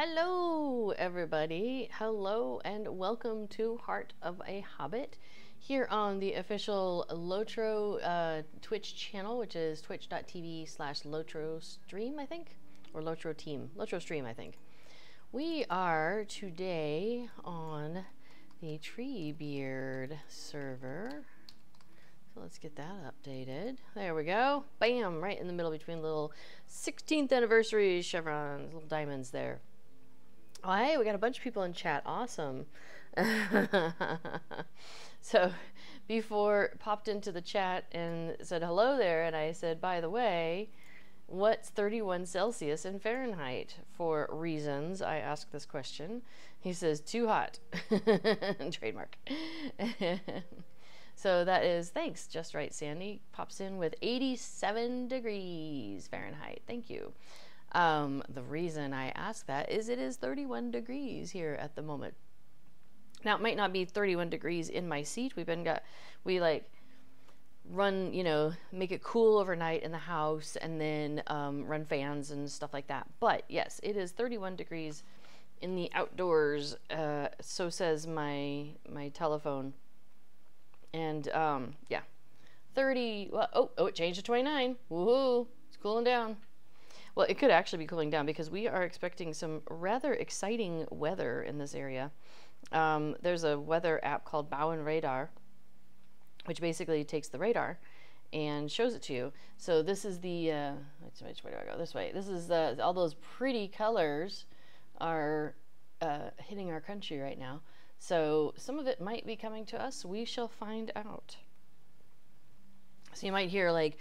Hello, everybody. Hello, and welcome to Heart of a Hobbit here on the official Lotro Twitch channel, which is twitch.tv/Lotro stream, I think, or Lotro team, Lotro stream, I think. We are today on the Treebeard server. So let's get that updated. There we go. Bam! Right in the middle between little 16th anniversary chevrons, little diamonds there. Oh, hey, we got a bunch of people in chat. Awesome. So before popped into the chat and said hello there, and I said, by the way, what's 31 Celsius in Fahrenheit? For reasons I asked this question. He says, too hot. Trademark. So that is, thanks, just right, Sandy. Pops in with 87 degrees Fahrenheit. Thank you. The reason I ask that is it is 31 degrees here at the moment. Now, it might not be 31 degrees in my seat. We like run, make it cool overnight in the house and then run fans and stuff like that. But yes, it is 31 degrees in the outdoors. So says my telephone. And yeah, 30. Well, oh, it changed to 29. Woohoo! It's cooling down. Well, it could actually be cooling down because we are expecting some rather exciting weather in this area. There's a weather app called Bow and Radar, which basically takes the radar and shows it to you. So this is the which way do I go? This way. This is all those pretty colors are hitting our country right now. So some of it might be coming to us. We shall find out. So you might hear like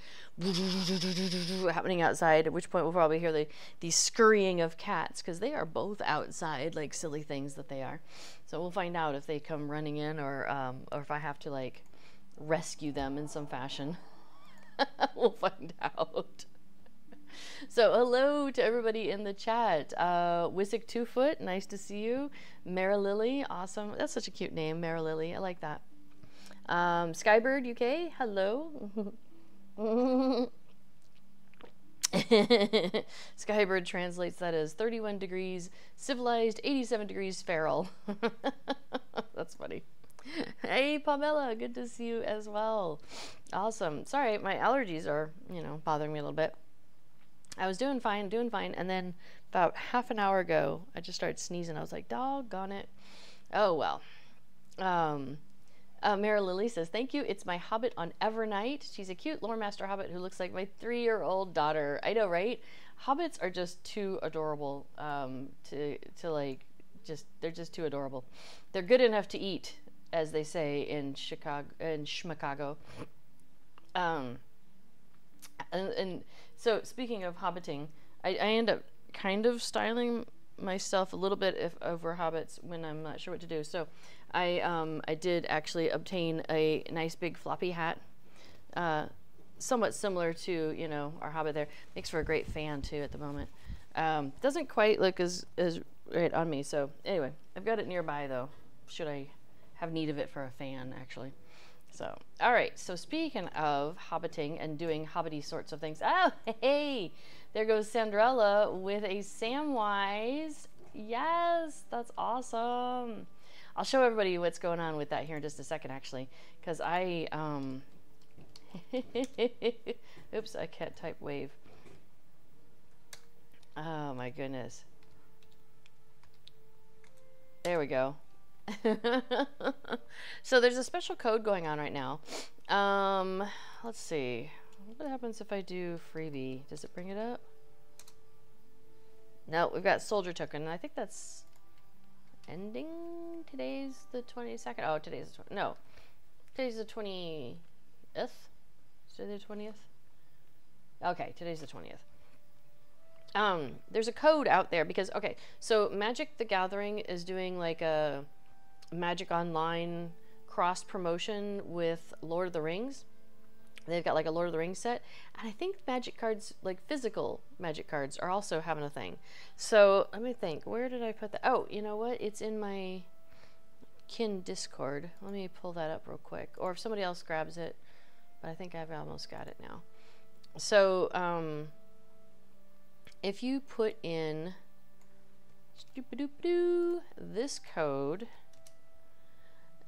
happening outside, at which point we'll probably hear the scurrying of cats, because they are both outside like silly things that they are. So we'll find out if they come running in or if I have to like rescue them in some fashion. We'll find out. So hello to everybody in the chat. Wisik 2foot, nice to see you. Mara Lily, awesome. That's such a cute name, Mara Lily. I like that. Skybird UK, hello. Skybird translates that as 31 degrees civilized, 87 degrees feral. That's funny. Hey Pamela, good to see you as well. Awesome. Sorry, my allergies are, bothering me a little bit. I was doing fine, and then about half an hour ago, I just started sneezing. I was like, doggone it. Oh, well. Mara Lily says, thank you. It's my Hobbit on Evernight. She's a cute lore master Hobbit who looks like my 3-year-old daughter. I know, right? Hobbits are just too adorable to like, they're just too adorable. They're good enough to eat, as they say in Chicago. And so speaking of hobbiting, I end up kind of styling myself a little bit over hobbits when I'm not sure what to do. So I did actually obtain a nice big floppy hat, somewhat similar to our hobbit there. Makes for a great fan too at the moment. Doesn't quite look as right on me. So anyway, I've got it nearby though. Should I have need of it for a fan actually? So, all right. So speaking of hobbiting and doing hobbity sorts of things. Oh, hey, there goes Sandrella with a Samwise. Yes, that's awesome. I'll show everybody what's going on with that here in just a second, actually, because I, oops, I can't type wave. Oh my goodness. There we go. So there's a special code going on right now. Let's see. What happens if I do freebie? Does it bring it up? No, we've got soldier token. I think that's ending. Today's the 22nd. Oh, today's the no. Today's the 20th. Is today the 20th? Okay, today's the 20th. There's a code out there because so Magic the Gathering is doing like a Magic Online cross promotion with Lord of the Rings. They've got like a Lord of the Rings set, and I think Magic cards, like physical Magic cards, are also having a thing. So let me think, where did I put that? Oh, you know what, it's in my kin Discord. Let me pull that up real quick, or if somebody else grabs it, but I think I've almost got it now. So if you put in This code,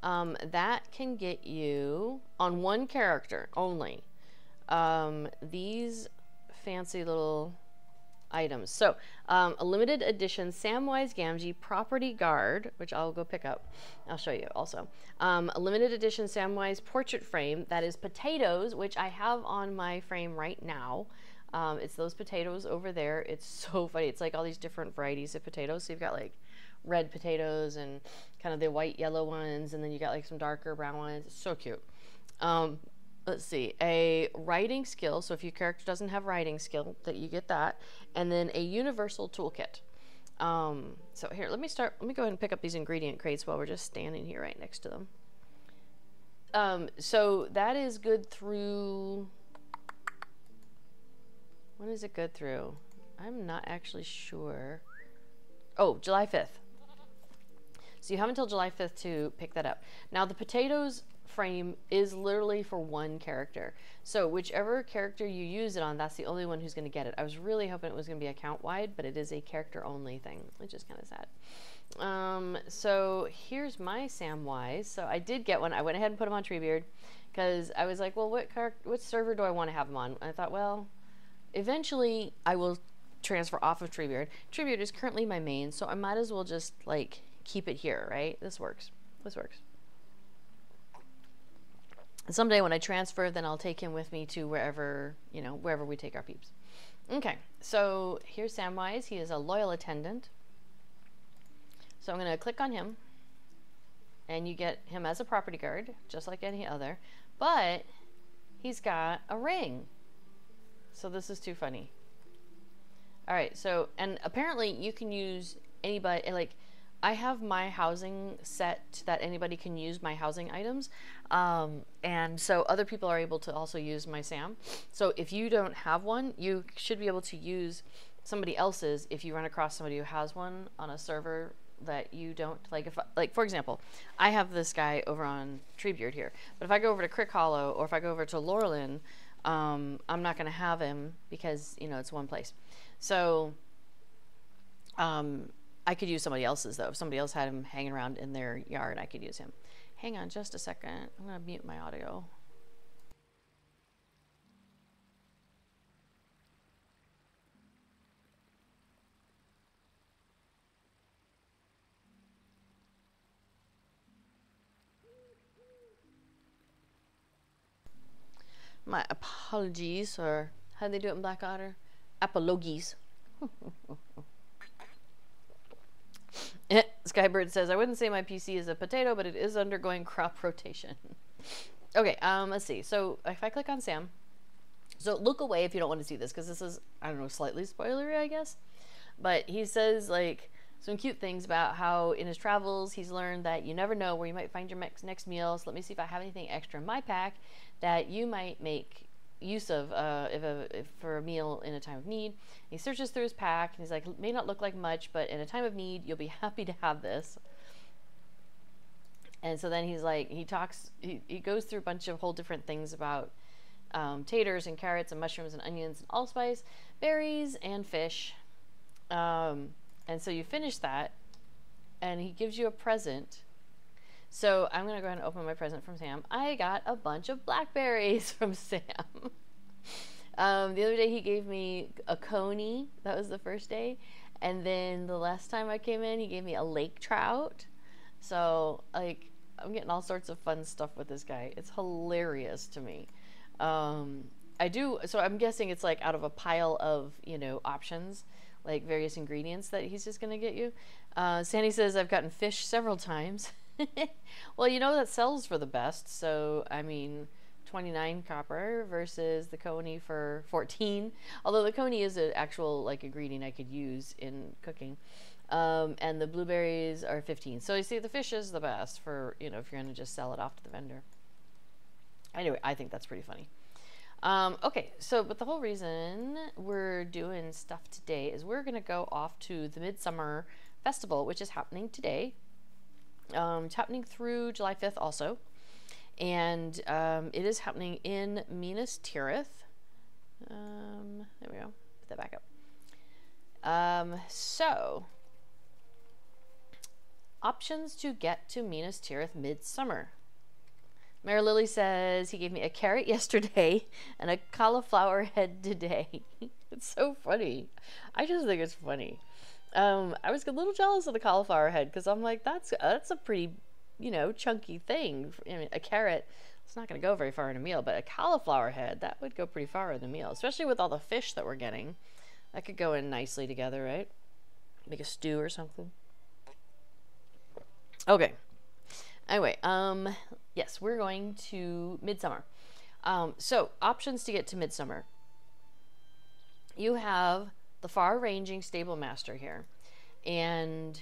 that can get you on one character only. These fancy little items. So, a limited edition Samwise Gamgee Property Guard, which I'll go pick up. I'll show you also. A limited edition Samwise portrait frame that is potatoes, which I have on my frame right now. It's those potatoes over there. It's so funny. It's like all these different varieties of potatoes. So you've got like red potatoes and kind of the white yellow ones, and then you got like some darker brown ones. It's so cute. Let's see, a writing skill. So if your character doesn't have writing skill, that you get that, and then a universal toolkit. So here, let me go ahead and pick up these ingredient crates while we're just standing here right next to them. So that is good through, when is it good through? I'm not actually sure. Oh, July 5th. So you have until July 5th to pick that up. Now the potatoes frame is literally for one character. So whichever character you use it on, that's the only one who's going to get it. I was really hoping it was going to be account wide, but it is a character only thing, which is kind of sad. So here's my Samwise. So I did get one. I went ahead and put him on Treebeard because I was like, well, what server do I want to have him on? And I thought, well, eventually I will transfer off of Treebeard. Treebeard is currently my main, so I might as well just like keep it here, right? This works. This works. Someday when I transfer, then I'll take him with me to wherever, you know, wherever we take our peeps. Okay, so here's Samwise. He is a loyal attendant. So I'm going to click on him, and you get him as a property guard, just like any other, but he's got a ring. So this is too funny. All right, so, and apparently you can use anybody, like, I have my housing set that anybody can use my housing items. And so other people are able to also use my Sam. So if you don't have one, you should be able to use somebody else's if you run across somebody who has one on a server that you don't. Like, if, like for example, I have this guy over on Treebeard here. But if I go over to Crick Hollow or if I go over to Laurelin, I'm not going to have him because, you know, it's one place. So, I could use somebody else's, though. If somebody else had him hanging around in their yard, I could use him. Hang on just a second. I'm going to mute my audio. My apologies, or how do they do it in Black Otter? Apologies. Skybird says, I wouldn't say my PC is a potato, but it is undergoing crop rotation. Okay, let's see. So if I click on Sam, so look away if you don't want to see this, because this is, I don't know, slightly spoilery, I guess. But he says, like, some cute things about how in his travels he's learned that you never know where you might find your next meal. So let me see if I have anything extra in my pack that you might make use of if for a meal in a time of need. He searches through his pack and he's like, it may not look like much, but in a time of need you'll be happy to have this. And so then he's like, he goes through a bunch of whole different things about taters and carrots and mushrooms and onions and allspice, berries and fish. And so you finish that and he gives you a present. So I'm going to go ahead and open my present from Sam. I got a bunch of blackberries from Sam. The other day he gave me a coney. That was the first day. And then the last time I came in, he gave me a lake trout. So, like, I'm getting all sorts of fun stuff with this guy. It's hilarious to me. So I'm guessing it's like out of a pile of, you know, options, like various ingredients that he's just going to get you. Sandy says, I've gotten fish several times. Well, you know, that sells for the best. So, I mean, 29 copper versus the coney for 14. Although the coney is an actual, like, ingredient I could use in cooking. And the blueberries are 15. So you see, the fish is the best for, you know, if you're going to just sell it off to the vendor. Anyway, I think that's pretty funny. Okay, so, but the whole reason we're doing stuff today is we're going to go off to the Midsummer Festival, which is happening today. It's happening through July 5th also. And it is happening in Minas Tirith. There we go. Put that back up. So, options to get to Minas Tirith Midsummer. Mary Lily says he gave me a carrot yesterday and a cauliflower head today. It's so funny. I just think it's funny. I was a little jealous of the cauliflower head because I'm like, that's a pretty, you know, chunky thing. I mean, a carrot, it's not going to go very far in a meal, but a cauliflower head, that would go pretty far in the meal, especially with all the fish that we're getting. That could go in nicely together, right? Make a stew or something. Okay. Anyway, yes, we're going to Midsummer. So, options to get to Midsummer. You have the far-ranging stable master here. And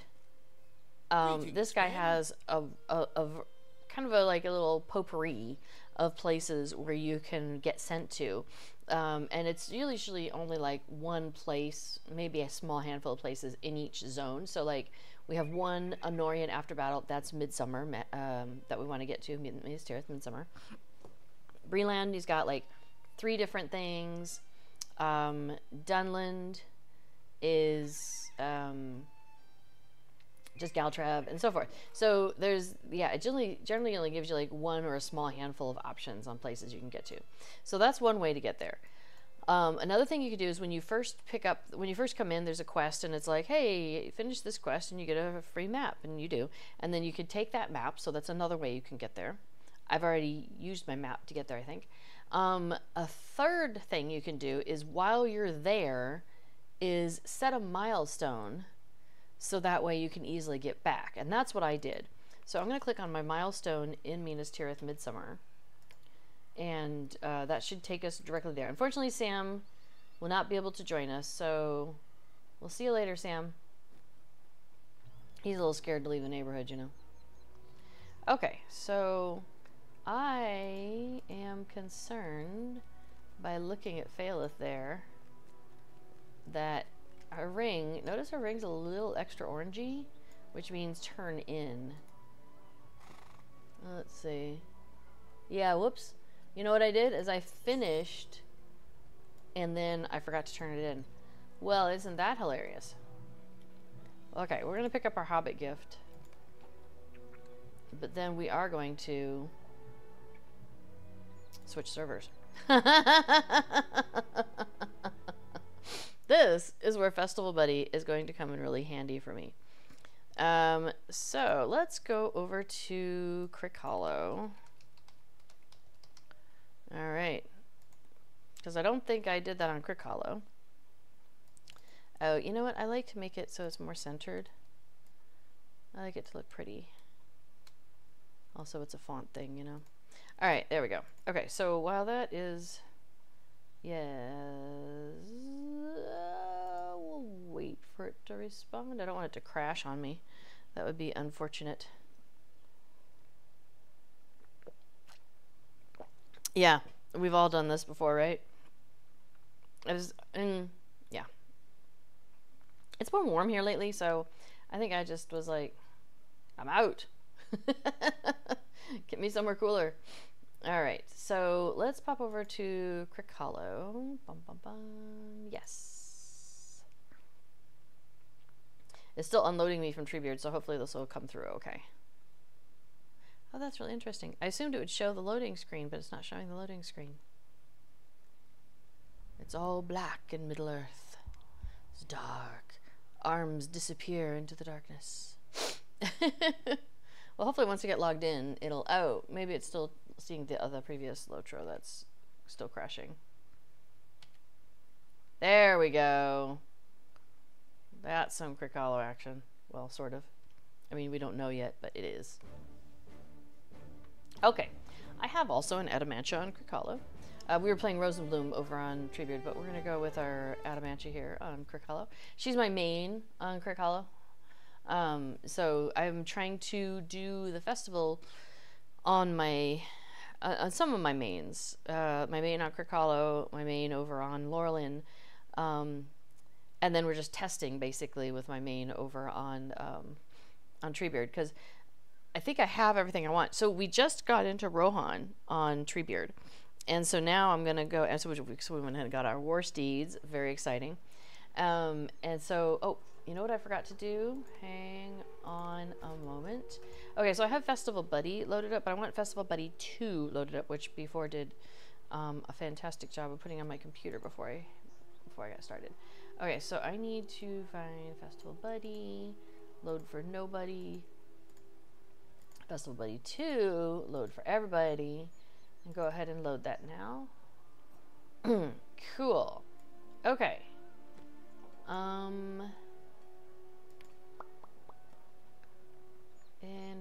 this guy has a kind of like a little potpourri of places where you can get sent to. And it's usually only like one place, maybe a small handful of places in each zone. So like we have one Honorian after battle, that's Midsummer, that we want to get to, Minas Tirith, Midsummer. Breland, he's got like 3 different things. Dunland is just Galtrab and so forth. So there's, yeah, it generally only gives you like one or a small handful of options on places you can get to. So that's one way to get there. Another thing you could do is when you first come in, there's a quest and it's like, hey, finish this quest and you get a free map, and you do. And then you could take that map, so that's another way you can get there. I've already used my map to get there, I think. A third thing you can do is while you're there is set a milestone so that way you can easily get back. And that's what I did. So I'm going to click on my milestone in Minas Tirith Midsummer. And that should take us directly there. Unfortunately, Sam will not be able to join us, so we'll see you later, Sam. He's a little scared to leave the neighborhood, you know. Okay, so I am concerned by looking at Phaleth there that her ring, notice her ring's a little extra orangey, which means turn in. Let's see. Yeah, whoops. You know what I did is I finished and then I forgot to turn it in. Well, isn't that hilarious? Okay, we're going to pick up our Hobbit gift. But then we are going to switch servers. This is where Festival Buddy is going to come in really handy for me. So let's go over to Crick Hollow. All right, because I don't think I did that on Crick Hollow. Oh, you know what? I like to make it so it's more centered. I like it to look pretty. Also, it's a font thing, you know. All right, there we go. Okay, so while that is, yes, we'll wait for it to respond. I don't want it to crash on me. That would be unfortunate. Yeah, we've all done this before, right? Yeah. It's been warm here lately, so I think I just was like, I'm out. Get me somewhere cooler. All right, so let's pop over to Crick Hollow. Bum, bum, bum. Yes. It's still unloading me from Treebeard, so hopefully this will come through okay. Oh, that's really interesting. I assumed it would show the loading screen, but it's not showing the loading screen. It's all black in Middle-earth. It's dark. Arms disappear into the darkness. Well, hopefully once you get logged in, it'll... Oh, maybe it's still seeing the other previous Lotro that's still crashing. There we go. That's some Crick Hollow action. Well, sort of. I mean, we don't know yet, but it is. Okay, I have also an Adamantia on Crick Hollow. We were playing Rose and Bloom over on Treebeard, but we're going to go with our Adamantia here on Crick Hollow. She's my main on Crick Hollow. So I'm trying to do the festival on my on some of my mains. My main on Crick Hollow, my main over on Laurelin, and then we're just testing basically with my main over on Treebeard, because I think I have everything I want. So we just got into Rohan on Treebeard, and so now I'm gonna go. And so we went ahead and got our War Steeds, very exciting. And so you know what I forgot to do? Hang on a moment. Okay, so I have Festival Buddy loaded up, but I want Festival Buddy 2 loaded up, which before did a fantastic job of putting on my computer before I got started. Okay, so I need to find Festival Buddy, load for nobody, Festival Buddy 2, load for everybody, and go ahead and load that now. Cool. Okay. And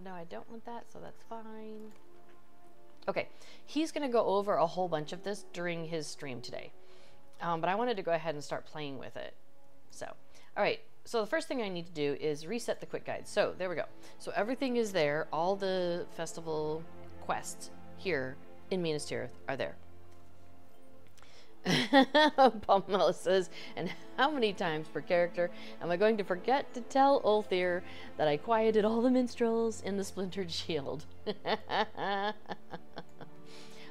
no, I don't want that, so that's fine. Okay, he's gonna go over a whole bunch of this during his stream today. But I wanted to go ahead and start playing with it. So, all right, so the first thing I need to do is reset the quick guide. So there we go. So everything is there. All the festival quests here in Minas Tirith are there. Pomela says, and how many times per character am I going to forget to tell Ulthir that I quieted all the minstrels in the splintered shield?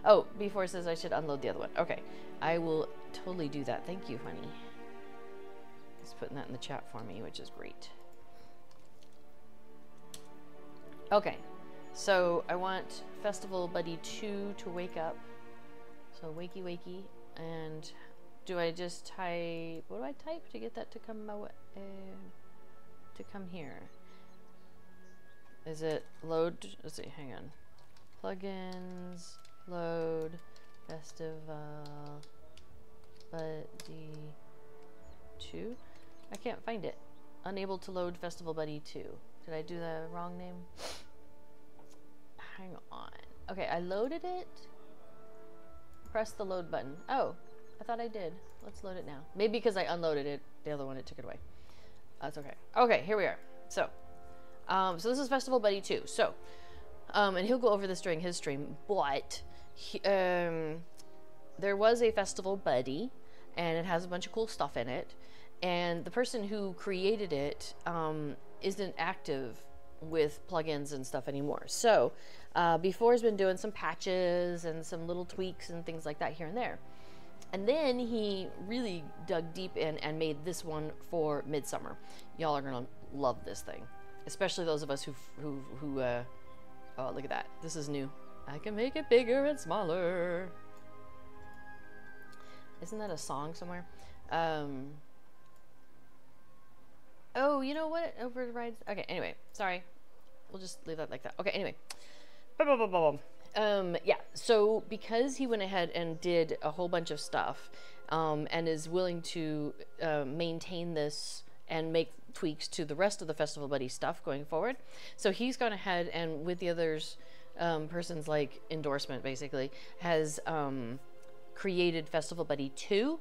Oh, before says I should unload the other one. Okay, I will totally do that. Thank you, honey. He's putting that in the chat for me, which is great. Okay, so I want Festival Buddy 2 to wake up. So wakey wakey. And do I just type, what do I type to get that to come my way, to come here? Is it load, let's see, hang on. Plugins, load, Festival Buddy 2. I can't find it. Unable to load Festival Buddy 2. Did I do the wrong name? Hang on. Okay, I loaded it. Press the load button. Oh, I thought I did. Let's load it now. Maybe because I unloaded it, the other one, it took it away. That's okay. Okay, here we are. So, so this is Festival Buddy 2. So, and he'll go over this during his stream, but he, there was a Festival Buddy, and it has a bunch of cool stuff in it, and the person who created it isn't active with plugins and stuff anymore. So before has been doing some patches and some little tweaks and things like that here and there. And then he really dug deep in and made this one for Midsummer. Y'all are gonna love this thing, especially those of us who oh, look at that. This is new. I can make it bigger and smaller. Isn't that a song somewhere? Oh, you know what? It overrides. Okay, anyway, sorry. We'll just leave that like that. Okay, anyway. Yeah, so because he went ahead and did a whole bunch of stuff and is willing to maintain this and make tweaks to the rest of the Festival Buddy stuff going forward. So he's gone ahead and with the others, person's like endorsement basically, has created Festival Buddy 2.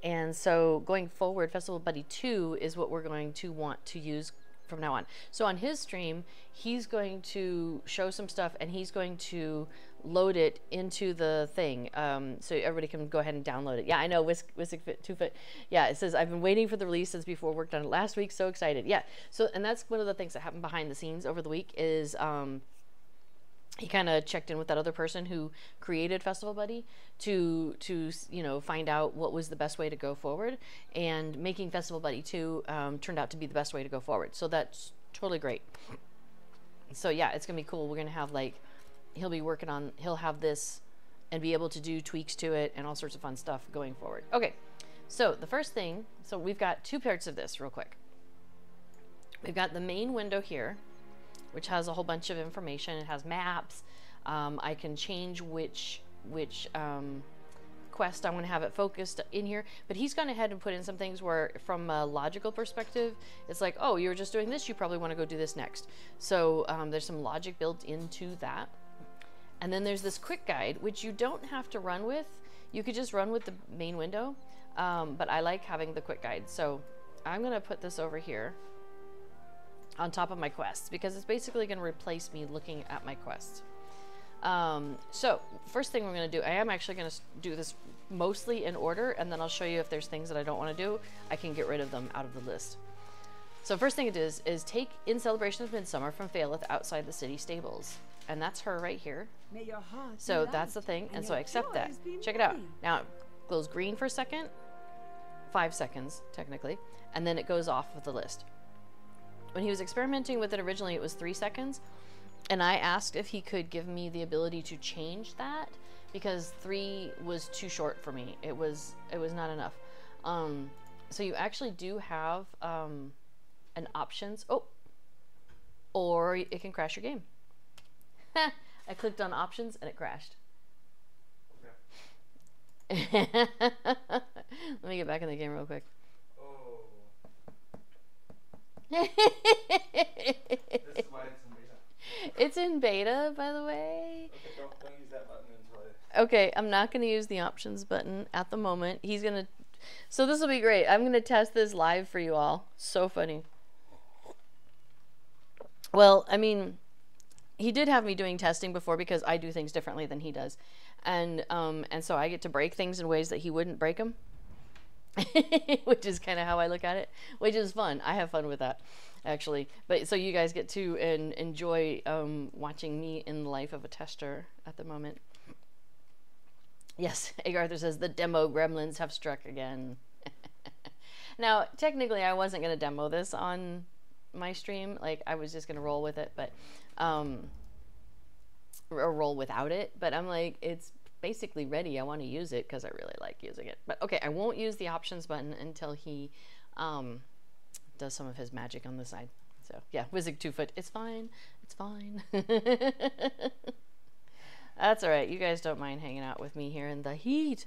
And so going forward, Festival Buddy 2 is what we're going to want to use from now on. So on his stream, he's going to show some stuff and he's going to load it into the thing. So everybody can go ahead and download it. Yeah, I know, Wisik 2 Foot. Yeah, it says, I've been waiting for the release since before, worked on it last week, so excited. Yeah, so, and that's one of the things that happened behind the scenes over the week is, he kind of checked in with that other person who created Festival Buddy to you know, find out what was the best way to go forward, and making Festival Buddy 2 turned out to be the best way to go forward. So that's totally great. So yeah, it's gonna be cool. We're gonna have like, he'll have this and be able to do tweaks to it and all sorts of fun stuff going forward. Okay, so the first thing, so we've got two parts of this real quick. We've got the main window here, which has a whole bunch of information. It has maps. I can change which quest I want to have it focused in here. But he's gone ahead and put in some things where, from a logical perspective, it's like, oh, you were just doing this, you probably want to go do this next. So there's some logic built into that. And then there's this quick guide, which you don't have to run with. You could just run with the main window. But I like having the quick guide. So I'm going to put this over here on top of my quests, because it's basically going to replace me looking at my quests. So first thing we're going to do, I am actually going to do this mostly in order, and then I'll show you if there's things that I don't want to do, I can get rid of them out of the list. So first thing it is take In Celebration of Midsummer from Faelith outside the city stables. And that's her right here. May your heart so that's the thing, and so I accept that. Check it out. Now it glows green for a second, 5 seconds, technically, and then it goes off of the list. When he was experimenting with it originally, it was 3 seconds, and I asked if he could give me the ability to change that, because 3 was too short for me. It was not enough. So you actually do have an options. Oh, or it can crash your game. I clicked on options and it crashed. Okay. Let me get back in the game real quick. Oh. This is why it's in beta. It's in beta, by the way. Okay, don't use that button until Okay, I'm not going to use the options button at the moment. He's going to... So this will be great. I'm going to test this live for you all. So funny. Well, I mean, he did have me doing testing before because I do things differently than he does. And so I get to break things in ways that he wouldn't break them. Which is kind of how I look at it. Which is fun. I have fun with that, actually. But so you guys get to enjoy watching me in the life of a tester at the moment. Yes, Egg Arthur says the demo gremlins have struck again. Now, technically, I wasn't going to demo this on my stream. Like, I was just going to roll with it, but or roll without it. But I'm like, it's basically ready. I want to use it because I really like using it. But okay, I won't use the options button until he does some of his magic on the side. So yeah, Wizig 2-foot. It's fine. It's fine. That's all right. You guys don't mind hanging out with me here in the heat.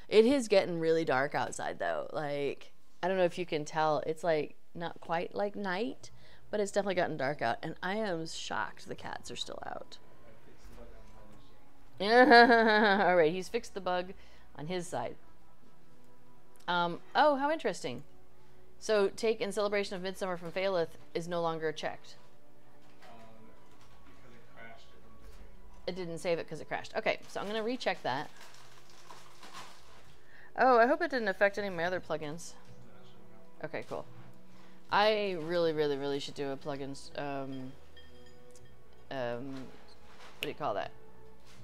It is getting really dark outside, though. Like, I don't know if you can tell. It's like not quite like night, but it's definitely gotten dark out. And I am shocked the cats are still out. All right, he's fixed the bug on his side. Oh, how interesting. So, take in celebration of Midsummer from Faileth is no longer checked. because it crashed. It didn't save it because it crashed. Okay, so I'm going to recheck that. Oh, I hope it didn't affect any of my other plugins. Okay, cool. I really should do a plugins, what do you call that?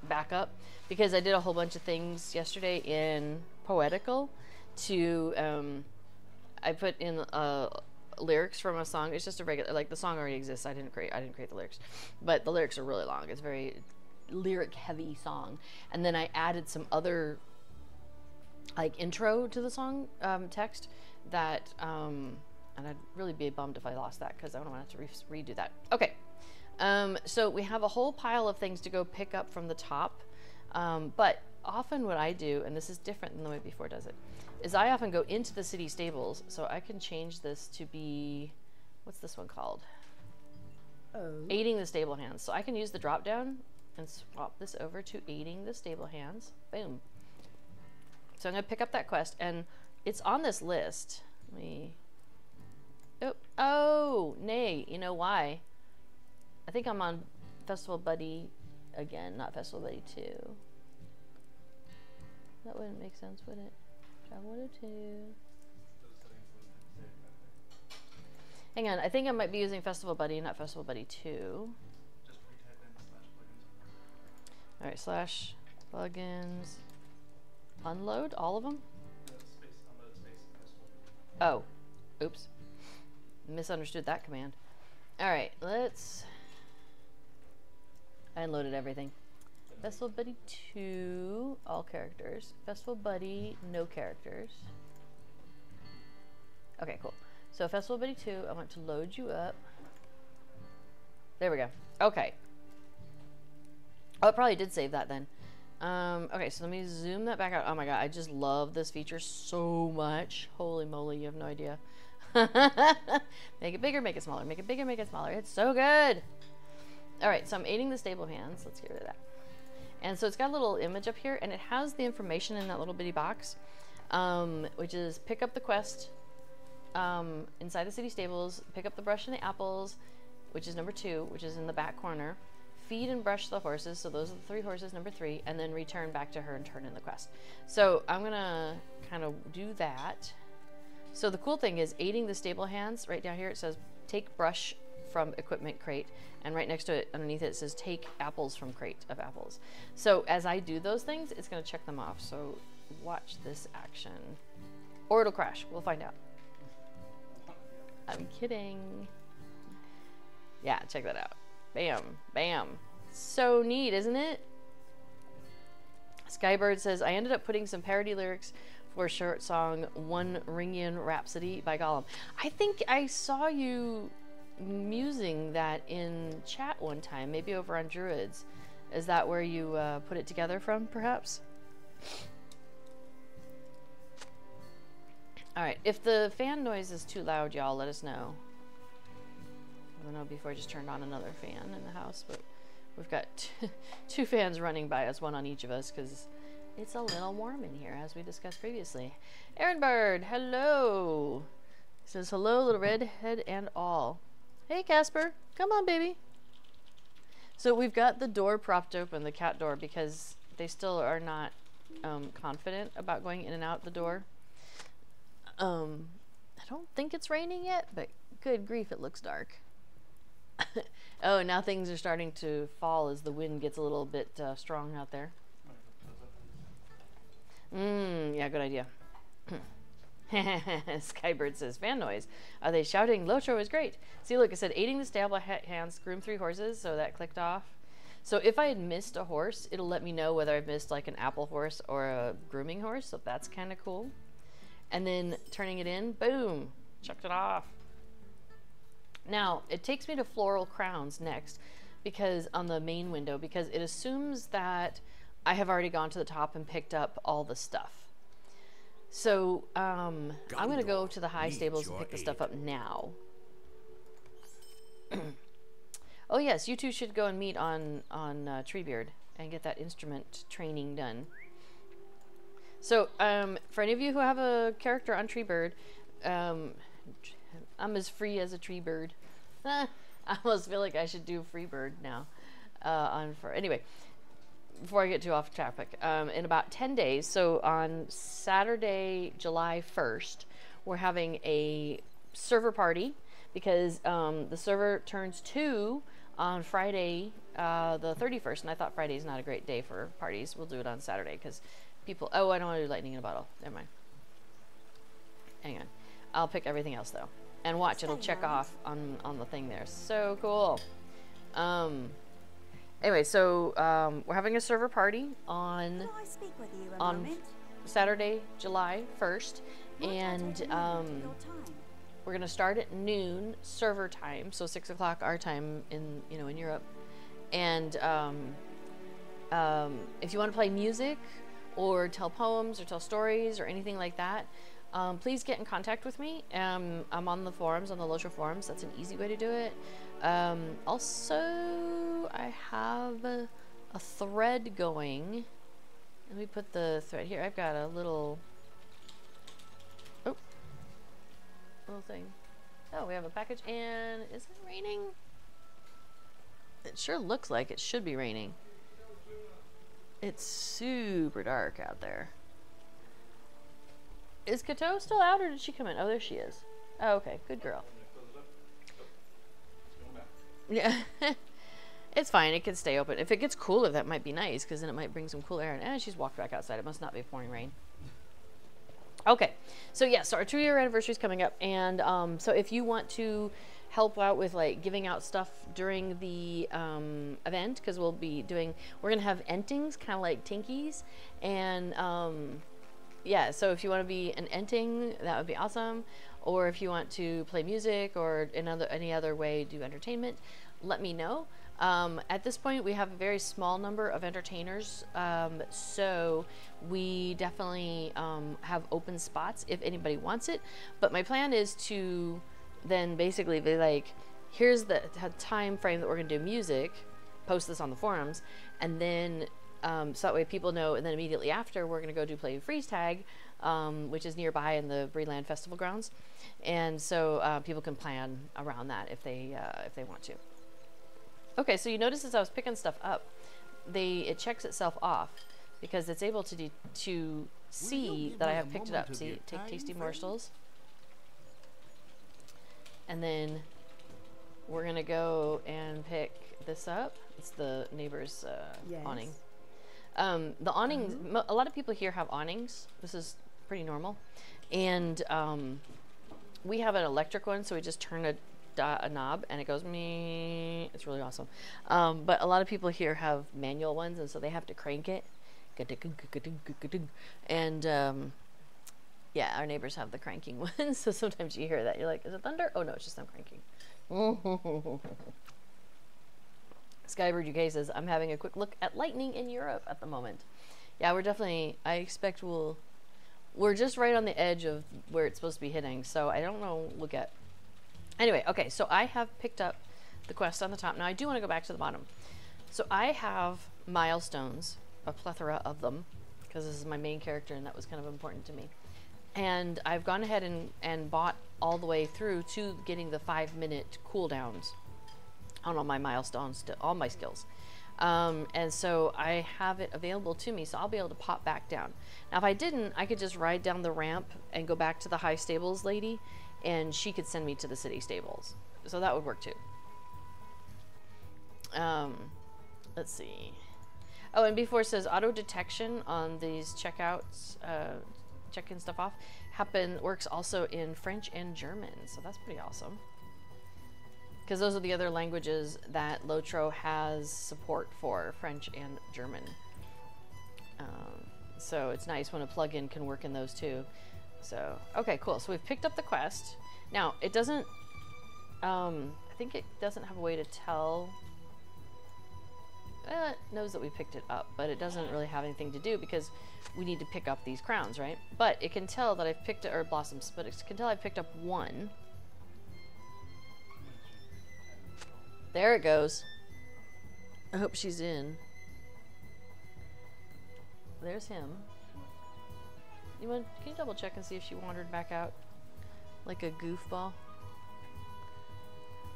Backup, because I did a whole bunch of things yesterday in Poetical to, I put in lyrics from a song. It's just a regular, like the song already exists. I didn't create the lyrics, but the lyrics are really long. It's a very lyric heavy song. And then I added some other like intro to the song text that, and I'd really be bummed if I lost that because I don't want to have to redo that. Okay. So we have a whole pile of things to go pick up from the top. But often what I do, and this is different than the way Before does it, is I often go into the city stables. So I can change this to be, what's this one called? Oh. Aiding the stable hands. So I can use the drop down and swap this over to aiding the stable hands. Boom. So I'm going to pick up that quest, and it's on this list. Let me, oh, nay, you know why? I think I'm on Festival Buddy again, not Festival Buddy 2. That wouldn't make sense, would it? Travel 1 or 2. Hang on, I think I might be using Festival Buddy, not Festival Buddy 2. Just retype in /plugins. Alright, slash plugins. Unload all of them? Space, unload space, Festival. Oh, oops. Misunderstood that command. Alright, let's... I unloaded everything. Festival Buddy 2, all characters. Festival Buddy, no characters. Okay, cool. So Festival Buddy 2, I want to load you up. There we go. Okay. Oh, it probably did save that then. Okay, so let me zoom that back out. Oh my god, I just love this feature so much. Holy moly, you have no idea. Make it bigger, make it smaller. Make it bigger, make it smaller. It's so good. Alright, so I'm aiding the stable hands. Let's get rid of that. And so it's got a little image up here, and it has the information in that little bitty box, which is pick up the quest inside the city stables, pick up the brush and the apples, which is number 2, which is in the back corner, feed and brush the horses, so those are the 3 horses, number 3, and then return back to her and turn in the quest. So I'm going to kind of do that. So the cool thing is aiding the stable hands, right down here it says take brush from equipment crate, and right next to it underneath it says take apples from crate of apples. So as I do those things, it's going to check them off. So watch this action. Or it'll crash. We'll find out. I'm kidding. Yeah, check that out. Bam. Bam. So neat, isn't it? Skybird says, I ended up putting some parody lyrics for a short song, One Ringian Rhapsody by Gollum. I think I saw you musing that in chat one time, maybe over on Druids. Is that where you put it together from, perhaps? Alright, if the fan noise is too loud, y'all, let us know. I don't know before I just turned on another fan in the house, but we've got two fans running by us, one on each of us, because it's a little warm in here, as we discussed previously. Aaron Bird, hello! He says, hello, little redhead and all. Hey, Casper, come on, baby. So we've got the door propped open, the cat door, because they still are not confident about going in and out the door. I don't think it's raining yet, but good grief, it looks dark. Oh, now things are starting to fall as the wind gets a little bit strong out there. Yeah, good idea. Skybird says, fan noise. Are they shouting? Locho is great. See, look, it said, aiding the stable hands, groom 3 horses, so that clicked off. So if I had missed a horse, it'll let me know whether I've missed like an apple horse or a grooming horse, so that's kind of cool. And then turning it in, boom, checked it off. Now, it takes me to Floral Crowns next, because on the main window, because it assumes that I have already gone to the top and picked up all the stuff. So, I'm going to go to the high stables and pick the stuff up now. Oh yes, you two should go and meet on Treebeard and get that instrument training done. So, for any of you who have a character on Treebeard, I'm as free as a tree bird. I almost feel like I should do Freebird now. Anyway, before I get too off topic, in about 10 days, so on Saturday, July 1st, we're having a server party because the server turns 2 on Friday, the 31st, and I thought Friday's not a great day for parties. We'll do it on Saturday because people, oh, I don't want to do lightning in a bottle. Never mind. Hang on. I'll pick everything else though. And watch, it'll check off on the thing there. So cool. Anyway, so we're having a server party on Saturday, July 1st, and we're gonna start at noon server time, so 6 o'clock our time in in Europe. And if you want to play music or tell poems or tell stories or anything like that, please get in contact with me. I'm on the forums, on the Losho forums. That's an easy way to do it. Also, I have a thread going. Let me put the thread here. I've got a little thing. Oh, we have a package, and is it raining? It sure looks like it should be raining. It's super dark out there. Is Kato still out, or did she come in? Oh, there she is. Oh, okay. Good girl. Yeah. It's fine. It can stay open. If it gets cooler, that might be nice, because then it might bring some cool air. And she's walked back outside. It must not be pouring rain. Okay. So, yeah. So, our 2-year anniversary is coming up. And so, if you want to help out with, like, giving out stuff during the event, because we're going to have entings, kind of like Tinkies. And, yeah, so if you want to be an enting, that would be awesome. Or if you want to play music or any other way do entertainment, let me know. At this point, we have a very small number of entertainers, so we definitely have open spots if anybody wants it. But my plan is to then basically be like, here's the time frame that we're going to do music, post this on the forums, and then so that way people know, and then immediately after we're going to go do play freeze tag, which is nearby in the Breland Festival grounds, and so people can plan around that if they want to. Okay, so you notice as I was picking stuff up, it checks itself off because it's able to see that I have picked it up. See, take tasty morsels, and then we're gonna go and pick this up. It's the neighbor's awning. The awnings, a lot of people here have awnings. This is pretty normal. And we have an electric one, so we just turn a knob and it goes me. It's really awesome. But a lot of people here have manual ones, and so they have to crank it. And yeah, our neighbors have the cranking ones, so sometimes you hear that. You're like, is it thunder? Oh no, it's just them cranking. Skybird UK says, I'm having a quick look at lightning in Europe at the moment. Yeah, we're definitely, I expect we're just right on the edge of where it's supposed to be hitting, so I don't know, look at. Anyway, okay, so I have picked up the quest on the top. Now I do want to go back to the bottom. So I have milestones, a plethora of them, because this is my main character and that was kind of important to me. And I've gone ahead and bought all the way through to getting the 5-minute cooldowns on all my milestones, all my skills. And so I have it available to me, so I'll be able to pop back down. Now if I didn't, I could just ride down the ramp and go back to the high stables lady, and she could send me to the city stables. So that would work too. Let's see. Oh, and before it says auto detection on these checkouts, checking stuff off, works also in French and German. So that's pretty awesome. Because those are the other languages that Lotro has support for, French and German. So it's nice when a plugin can work in those too. So, okay, cool. So we've picked up the quest. Now, it doesn't, I think it doesn't have a way to tell. It knows that we picked it up, but it doesn't really have anything to do because we need to pick up these crowns, right? But it can tell that I've picked it, or blossoms, but it can tell I've picked up one. There it goes. I hope she's in. There's him. Can you double check and see if she wandered back out like a goofball?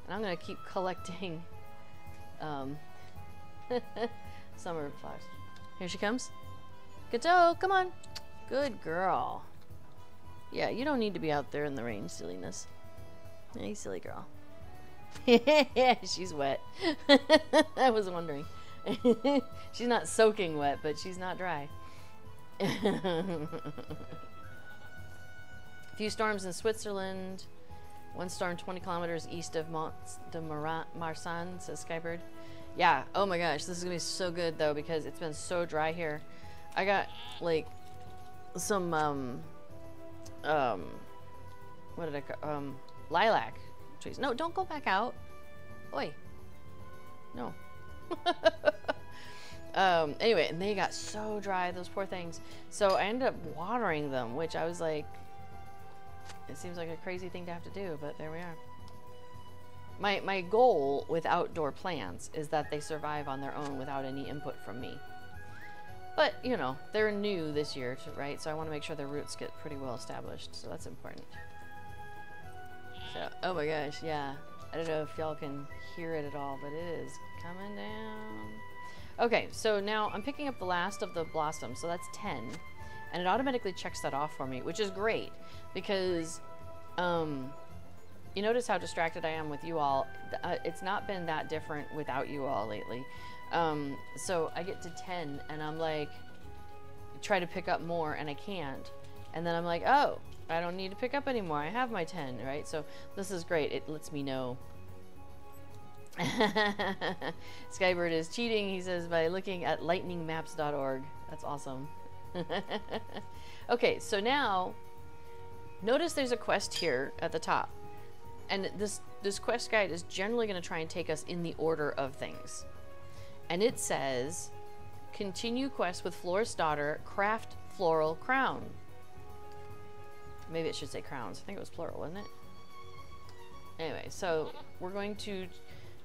And I'm gonna keep collecting summer flowers. Here she comes. Gato, come on. Good girl. Yeah, you don't need to be out there in the rain, silliness. Hey, silly girl. She's wet. I was wondering. She's not soaking wet, but she's not dry. Few storms in Switzerland. One storm 20 kilometers east of Mont de Marsan, says Skybird. Yeah, oh my gosh, this is gonna be so good though because it's been so dry here. I got like some what did I call lilac trees. No, don't go back out. Oi. No. Anyway, and they got so dry, those poor things. So I ended up watering them, which I was like, it seems like a crazy thing to have to do, but there we are. My goal with outdoor plants is that they survive on their own without any input from me. But, you know, they're new this year, right? So I want to make sure their roots get pretty well established, so that's important. So, oh my gosh, yeah. I don't know if y'all can hear it at all, but it is coming down. Okay, so now I'm picking up the last of the blossoms, so that's 10. And it automatically checks that off for me, which is great because you notice how distracted I am with you all. It's not been that different without you all lately. So I get to 10 and I'm like, try to pick up more and I can't. And then I'm like, oh, I don't need to pick up anymore. I have my 10, right? So this is great. It lets me know. Skybird is cheating, he says, by looking at lightningmaps.org. That's awesome. Okay, so now notice there's a quest here at the top. And this quest guide is generally going to try and take us in the order of things. And it says, continue quest with Florist's daughter, craft floral crown. Maybe it should say crowns. I think it was plural, wasn't it? Anyway, so we're going to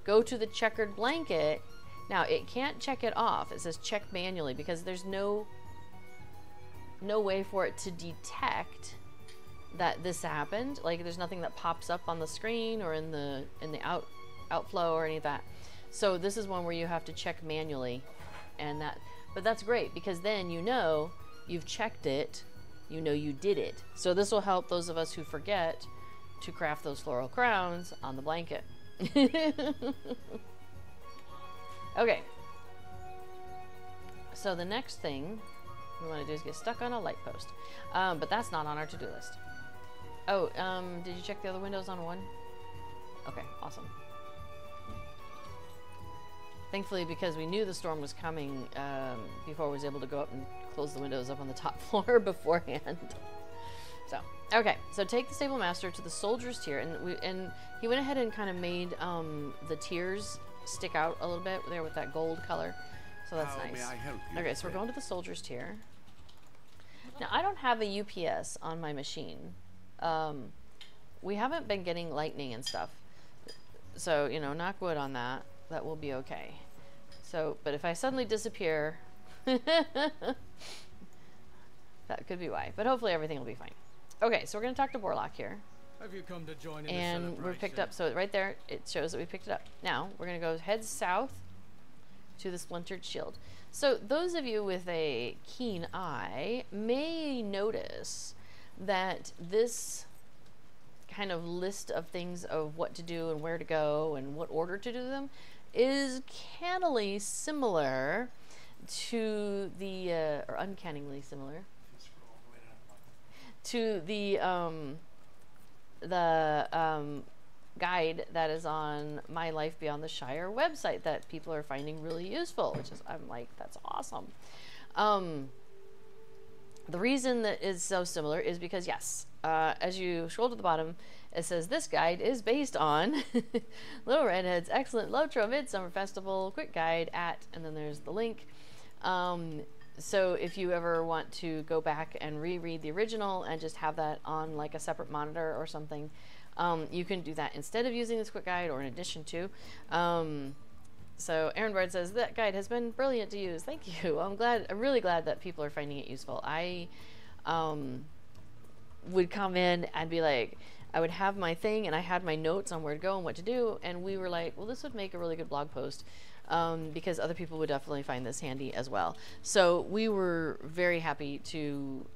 go to the checkered blanket. Now, it can't check it off. It says check manually because there's no way for it to detect that this happened. Like, there's nothing that pops up on the screen or in the outflow or any of that. So this is one where you have to check manually, and but that's great because then you know you've checked it, you know you did it. So this will help those of us who forget to craft those floral crowns on the blanket. Okay. So the next thing we want to do is get stuck on a light post. But that's not on our to-do list. Oh, did you check the other windows on one? Okay, awesome. Thankfully, because we knew the storm was coming before I was able to go up and close the windows up on the top floor beforehand. So, okay, so take the stable master to the soldier's tier, and he went ahead and kind of made the tiers stick out a little bit there with that gold color. So that's nice. May I help you? Okay, so we're going to the soldier's tier. Now, I don't have a UPS on my machine. We haven't been getting lightning and stuff. So, you know, knock wood on that. That will be okay. So, but if I suddenly disappear, that could be why. But hopefully everything will be fine. Okay, so we're going to talk to Warlock here. Have you come to join in And the we're picked up, so right there, it shows that we picked it up. Now, we're going to go head south to the splintered shield. So those of you with a keen eye may notice that this kind of list of things of what to do and where to go and what order to do them is cannily similar to the, or uncannily similar to the guide that is on My Life Beyond the Shire website that people are finding really useful, which is, I'm like, that's awesome. The reason that is so similar is because, yes, as you scroll to the bottom, it says this guide is based on Little Redhead's excellent Lotro Midsummer Festival quick guide at, and then there's the link. So if you ever want to go back and reread the original and just have that on like a separate monitor or something, you can do that instead of using this quick guide or in addition to. So Aaron Bard says that guide has been brilliant to use. Thank you. I'm really glad that people are finding it useful. I would come in and be like, I would have my thing and I had my notes on where to go and what to do, and we were like, well, this would make a really good blog post. Because other people would definitely find this handy as well. So we were very happy to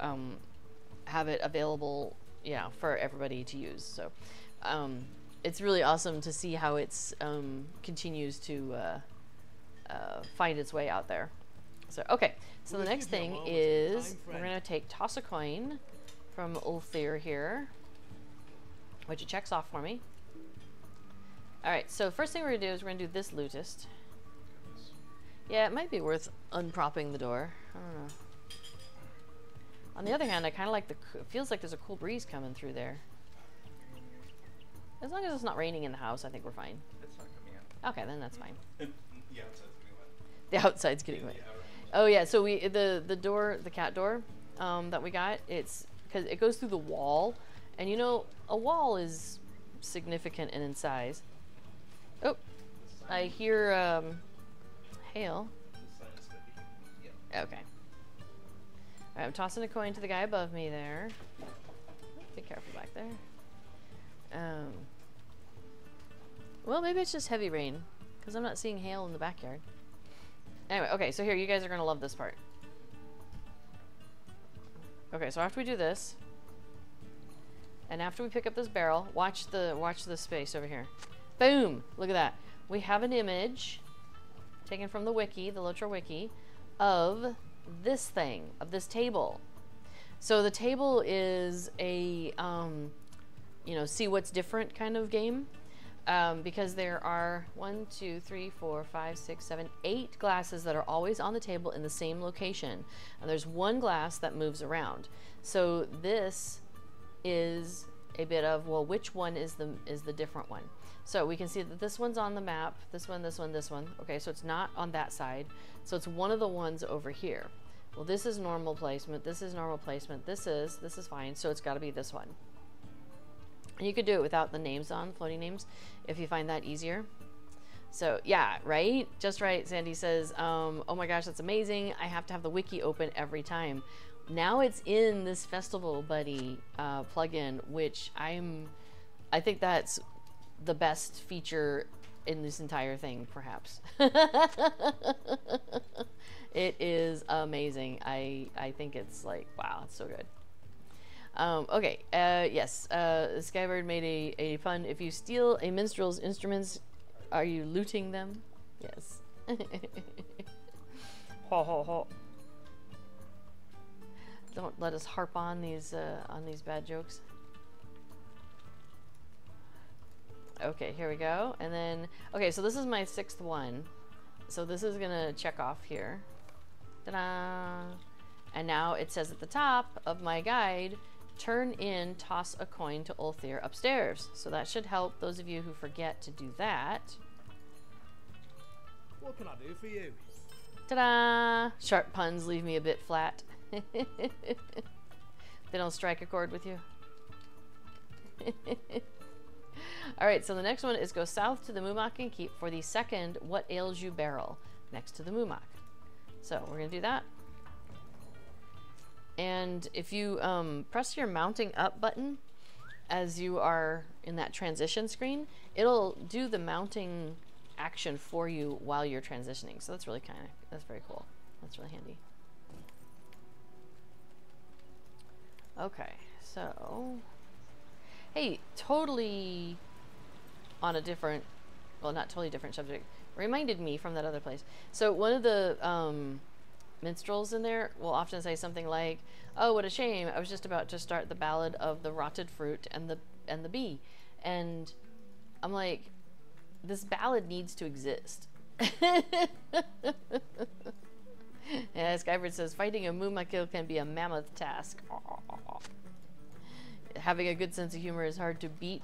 have it available, yeah, for everybody to use. So it's really awesome to see how it's continues to find its way out there. So okay, so the next thing is we're gonna toss a coin from Ulthir here, which it checks off for me. All right, so first thing we're gonna do is we're gonna do this lootist. Yeah, it might be worth unpropping the door. I don't know. On the other hand, I kind of like it feels like there's a cool breeze coming through there. As long as it's not raining in the house, I think we're fine. It's not coming out. Okay, then that's fine. Yeah, outside's getting wet. The outside's getting wet. Oh yeah, so the door, the cat door that we got, it's because it goes through the wall, and you know a wall is significant in size. Oh, I hear hail. Okay. Alright, I'm tossing a coin to the guy above me there. Be careful back there. Well, maybe it's just heavy rain, because I'm not seeing hail in the backyard. Anyway, okay, so here, you guys are going to love this part. Okay, so after we do this, and after we pick up this barrel, watch the space over here. Boom! Look at that. We have an image taken from the wiki, the Lotro wiki, of this thing, of this table. So the table is a, you know, see what's different kind of game, because there are 1, 2, 3, 4, 5, 6, 7, 8 glasses that are always on the table in the same location, and there's one glass that moves around. So this is a bit of, well, which one is the different one? So we can see that this one's on the map, this one, this one, this one. Okay, so it's not on that side. So it's one of the ones over here. Well, this is normal placement, this is normal placement, this is fine, so it's gotta be this one. And you could do it without the names on, floating names, if you find that easier. So yeah, right? Just right, Sandy says, oh my gosh, that's amazing. I have to have the wiki open every time. Now it's in this Festival Buddy plugin, which I think that's the best feature in this entire thing, perhaps. It is amazing. I think it's like, wow, it's so good. Okay, yes, Skybird made a pun. If you steal a minstrel's instruments, are you looting them? Yes. Ho ho ho. Don't let us harp on these bad jokes. Okay, here we go. And then, okay, so this is my 6th one. So this is gonna check off here. Ta-da! And now it says at the top of my guide, turn in, toss a coin to Ulthir upstairs. So that should help those of you who forget to do that. What can I do for you? Ta-da! Sharp puns leave me a bit flat. They don't strike a chord with you. Alright, so the next one is go south to the Mumak and Keep for the second What Ails You barrel next to the Mumak. So we're going to do that. And if you press your mounting up button as you are in that transition screen, it'll do the mounting action for you while you're transitioning. So that's really that's very cool. That's really handy. Okay, so hey, totally on a different, well, not totally different subject, reminded me from that other place. So one of the minstrels in there will often say something like, oh, what a shame, I was just about to start the ballad of the rotted fruit and the bee. And I'm like, this ballad needs to exist. Yeah, Skyford says, fighting a Mumakil can be a mammoth task. Having a good sense of humor is hard to beat.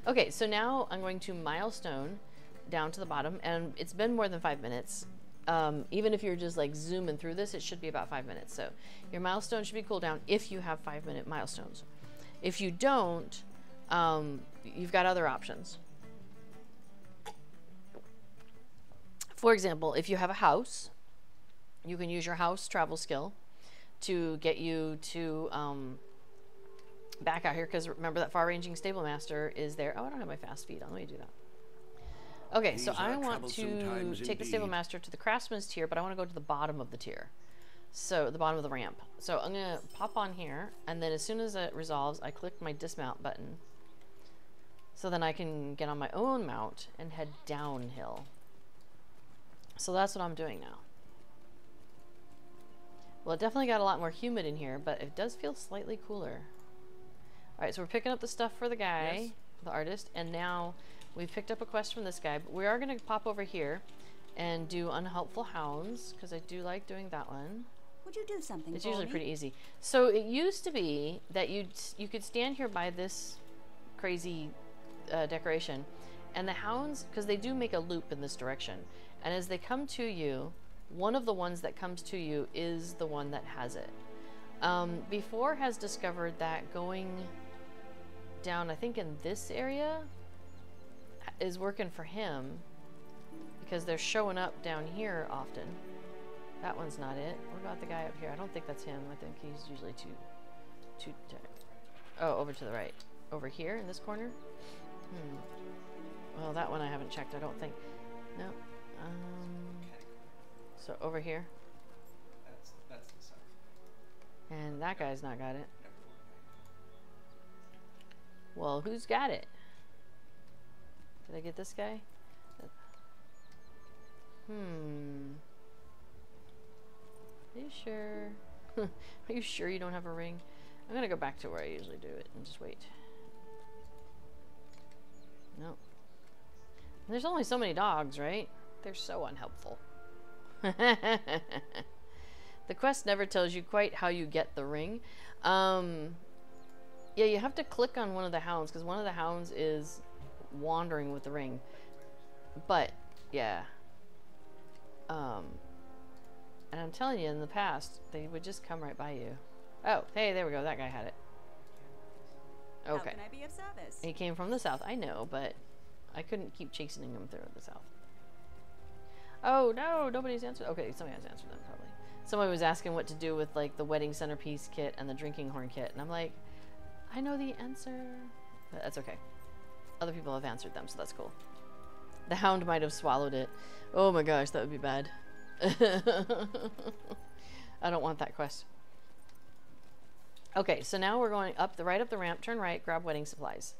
Okay, so now I'm going to milestone down to the bottom, and it's been more than 5 minutes. Even if you're just like zooming through this, it should be about 5 minutes. So your milestone should be cooldown if you have 5-minute milestones. If you don't, you've got other options. For example, if you have a house, you can use your house travel skill to get you to back out here, because remember that far-ranging stable master is there. Oh, I don't have my fast feed on. Let me do that. Okay, so I want to take the stable master to the craftsman's tier, but I want to go to the bottom of the tier. So the bottom of the ramp. So I'm going to pop on here, and then as soon as it resolves, I click my dismount button. So then I can get on my own mount and head downhill. So that's what I'm doing now. Well, it definitely got a lot more humid in here, but it does feel slightly cooler. Alright, so we're picking up the stuff for the guy, yes, the artist, and now we've picked up a quest from this guy, but we are going to pop over here and do Unhelpful Hounds, because I do like doing that one. Would you do something It's for usually me? pretty easy. So it used to be that you could stand here by this crazy decoration, and the hounds, because they do make a loop in this direction, and as they come to you, one of the ones that comes to you is the one that has it. Before has discovered that going down, I think in this area, is working for him, because they're showing up down here often. That one's not it. What about the guy up here? I don't think that's him. I think he's usually too oh, over to the right. Over here in this corner? Well, that one I haven't checked, I don't think. No. So over here. That's the south. And that guy's not got it. Well, who's got it? Did I get this guy? Are you sure? Are you sure you don't have a ring? I'm gonna go back to where I usually do it and just wait. Nope. There's only so many dogs, right? They're so unhelpful. The quest never tells you quite how you get the ring. Yeah, you have to click on one of the hounds, because one of the hounds is wandering with the ring. But, yeah. And I'm telling you, in the past, they would just come right by you. Oh, hey, there we go. That guy had it. Okay. How can I be of service? He came from the south. I know, but I couldn't keep chasing him through the south. Oh, no, nobody's answered. Okay, somebody has answered them, probably. Somebody was asking what to do with, like, the wedding centerpiece kit and the drinking horn kit. And I'm like, I know the answer. But that's okay. Other people have answered them, so that's cool. The hound might have swallowed it. Oh my gosh, that would be bad. I don't want that quest. Okay, so now we're going up the right up the ramp, turn right, grab wedding supplies.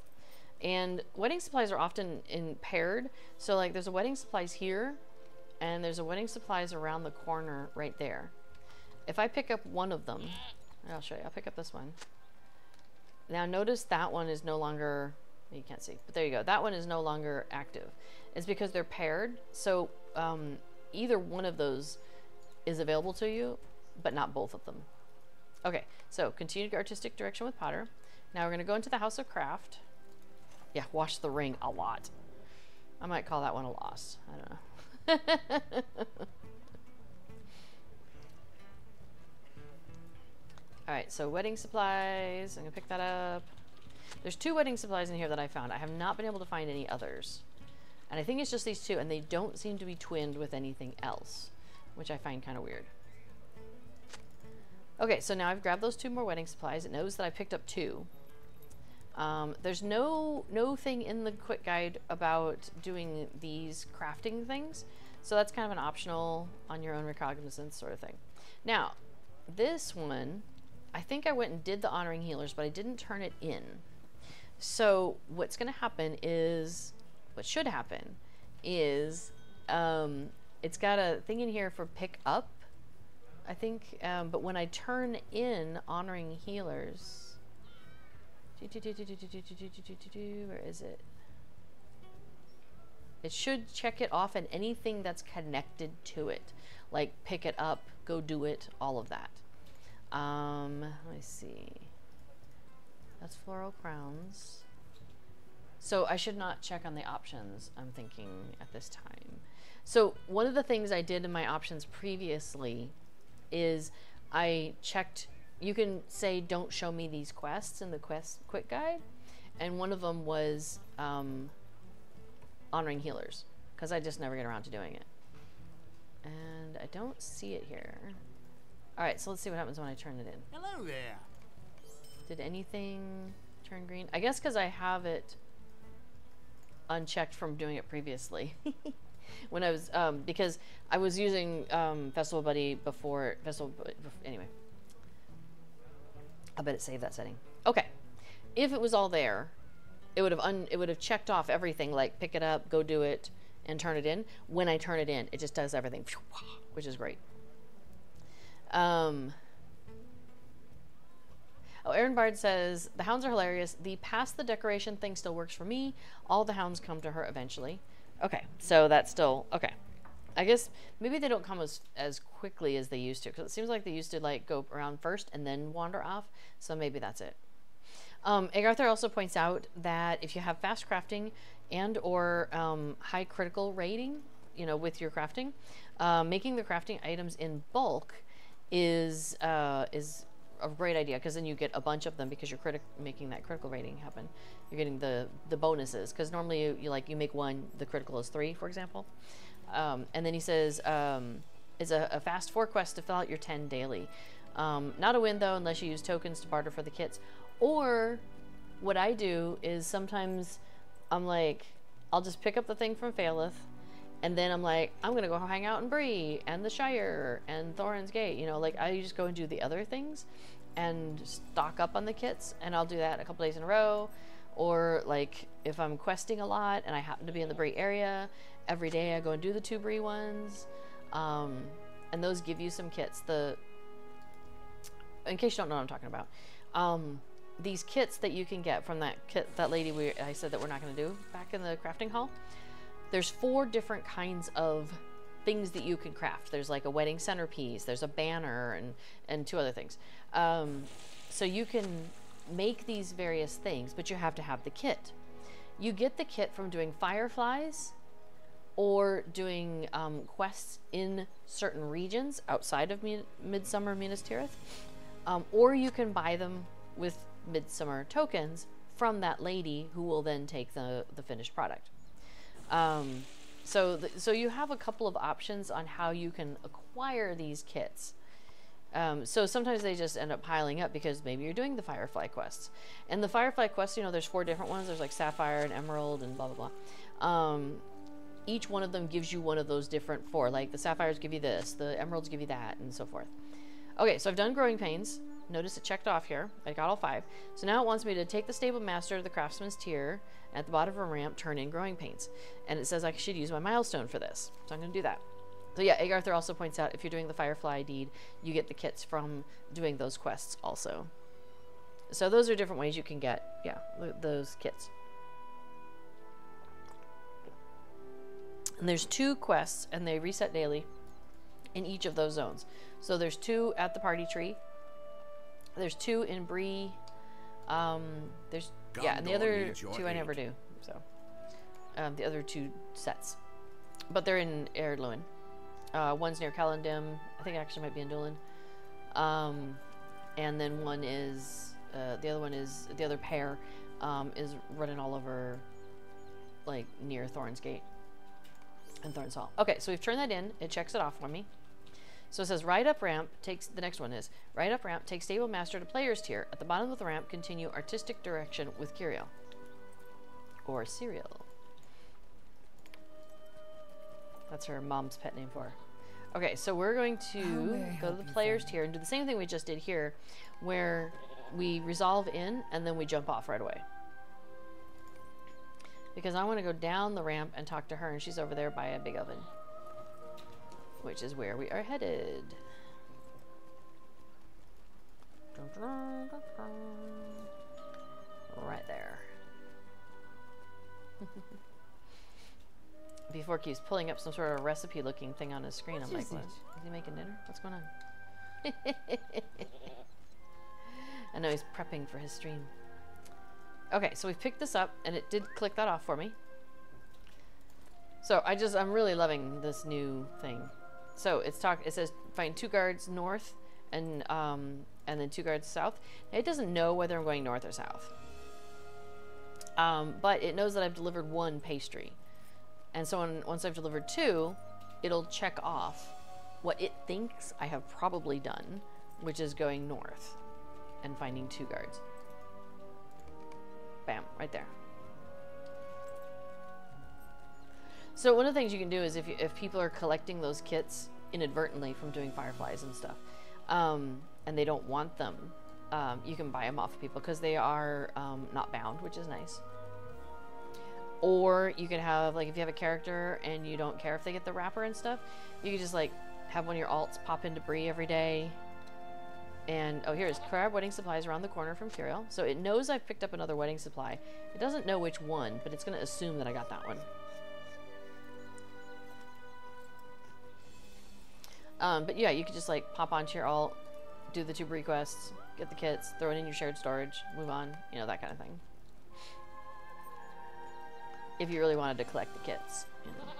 And wedding supplies are often paired. So like there's a wedding supplies here, and there's a wedding supplies around the corner right there. if I pick up one of them, I'll show you. I'll pick up this one. Now notice that one is no longer, you can't see, but there you go. That one is no longer active. It's because they're paired. So either one of those is available to you, but not both of them. Okay, so continued artistic direction with Potter. Now we're going to go into the House of Craft. Yeah, wash the ring a lot. I might call that one a loss. I don't know. Alright, so wedding supplies. I'm going to pick that up. There's 2 wedding supplies in here that I found. I have not been able to find any others. And I think it's just these 2, and they don't seem to be twinned with anything else, which I find kind of weird. Okay, so now I've grabbed those 2 more wedding supplies. It knows that I picked up 2. There's no thing in the quick guide about doing these crafting things, so that's kind of an optional on your own recognizance sort of thing. Now, this one, I think I went and did the honoring healers, but I didn't turn it in. So what's going to happen is, what should happen is, it's got a thing in here for pick up, I think, but when I turn in honoring healers, where is it? It should check it off, and anything that's connected to it, like pick it up, go do it, all of that. Let me see. That's floral crowns. So I should not check on the options, I'm thinking, at this time. So one of the things I did in my options previously is I checked, you can say don't show me these quests in the quest quick guide, and one of them was honoring healers, because I just never get around to doing it. And I don't see it here. Alright, so let's see what happens when I turn it in. Hello there. Did anything turn green? I guess because I have it unchecked from doing it previously. When I was, because I was using Festival Buddy before, anyway. I bet it saved that setting. Okay. If it was all there, it would have checked off everything, like pick it up, go do it, and turn it in. When I turn it in, it just does everything, which is great. Oh, Aaron Bard says, the hounds are hilarious. The pass the decoration thing still works for me. All the hounds come to her eventually. Okay, so that's still, okay. I guess maybe they don't come as quickly as they used to, because it seems like they used to like go around first and then wander off. So maybe that's it. Egg Arthur also points out that if you have fast crafting and or high critical rating, you know, with your crafting, making the crafting items in bulk is a great idea, because then you get a bunch of them because you're making that critical rating happen. You're getting the bonuses, because normally you make 1, the critical is 3, for example. And then he says it's a fast 4 quest to fill out your 10 daily. Not a win though unless you use tokens to barter for the kits. Or what I do is sometimes I'm like, I'll just pick up the thing from Faileth, and then I'm like, I'm gonna go hang out in Bree and the Shire and Thorin's Gate. You know, like I just go and do the other things and stock up on the kits, and I'll do that a couple days in a row. Or like if I'm questing a lot and I happen to be in the Bree area, every day I go and do the 2 Bree ones, and those give you some kits. In case you don't know what I'm talking about, these kits that you can get from that lady I said that we're not going to do back in the crafting hall. There's 4 different kinds of things that you can craft. There's like a wedding centerpiece, there's a banner, and 2 other things. So you can make these various things, but you have to have the kit. You get the kit from doing fireflies or doing quests in certain regions outside of Midsummer Minas Tirith, or you can buy them with Midsummer tokens from that lady, who will then take the finished product. So you have a couple of options on how you can acquire these kits. So sometimes they just end up piling up because maybe you're doing the Firefly quests. And the Firefly quests, you know, there's 4 different ones. There's like Sapphire and Emerald and blah, blah, blah. Each one of them gives you one of those different 4. Like the Sapphires give you this, the Emeralds give you that, and so forth. Okay, so I've done Growing Pains. Notice it checked off here. I got all 5. So now it wants me to take the Stable Master to the Craftsman's tier at the bottom of a ramp, turn in Growing Pains. And it says I should use my milestone for this. So I'm going to do that. So yeah, Egg Arthur also points out if you're doing the Firefly deed, you get the kits from doing those quests also. So those are different ways you can get, yeah, those kits. And there's 2 quests, and they reset daily in each of those zones. So there's 2 at the party tree. There's 2 in Bree. There's yeah, and the other 2 I never do. So the other 2 sets, but they're in Erdluin. One's near Calendim. I think it actually might be in Doolin. And then one is the other one is the other pair is running all over, like near Thorn's Gate and Thorn's Hall. Okay, so we've turned that in. It checks it off for me. So it says ride up ramp takes, the next one is ride up ramp takes stable master to player's tier. At the bottom of the ramp, continue artistic direction with Curiel or Cereal. That's her mom's pet name for her. Okay, so we're going to go to the player's tier and do the same thing we just did here, where we resolve in and then we jump off right away. Because I want to go down the ramp and talk to her, and she's over there by a big oven, which is where we are headed. Right there. Before keeps pulling up some sort of recipe looking thing on his screen. I'm like, what? Is he making dinner? What's going on? I know he's prepping for his stream. Okay, so we've picked this up and it did click that off for me. So I'm really loving this new thing. So it says find 2 guards north and then 2 guards south. Now, it doesn't know whether I'm going north or south. But it knows that I've delivered 1 pastry. And so once I've delivered 2, it'll check off what it thinks I have probably done, which is going north and finding 2 guards. Bam, right there. So one of the things you can do is if people are collecting those kits inadvertently from doing fireflies and stuff, and they don't want them, you can buy them off of people because they are not bound, which is nice. Or you can have, like, if you have a character and you don't care if they get the wrapper and stuff, you can just, like, have one of your alts pop into Bree every day. And, oh, here's Crab wedding supplies around the corner from Curiel. So it knows I've picked up another wedding supply. It doesn't know which one, but it's going to assume that I got that one. But yeah, you could just, like, pop onto your alt, do the 2 Bree quests, get the kits, throw it in your shared storage, move on, you know, that kind of thing. If you really wanted to collect the kits, you know,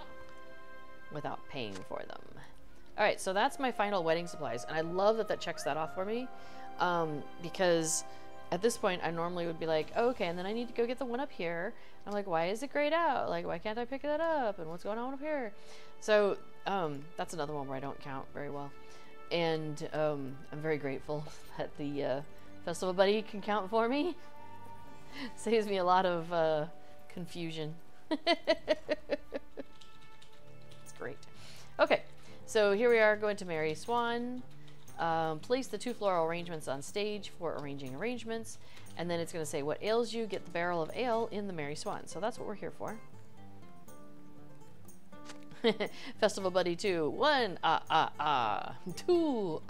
without paying for them. All right, so that's my final wedding supplies, and I love that that checks that off for me, because at this point I normally would be like, oh, okay, and then I need to go get the one up here. I'm like, why is it grayed out? Like, why can't I pick that up? And what's going on up here? So that's another one where I don't count very well, and I'm very grateful that the Festival Buddy can count for me. Saves me a lot of confusion. It's great. Okay, so here we are going to Merry Swan. Place the 2 floral arrangements on stage for arranging arrangements, and then it's going to say what ails you. Get the barrel of ale in the Merry Swan. So that's what we're here for. Festival Buddy 2. 1 2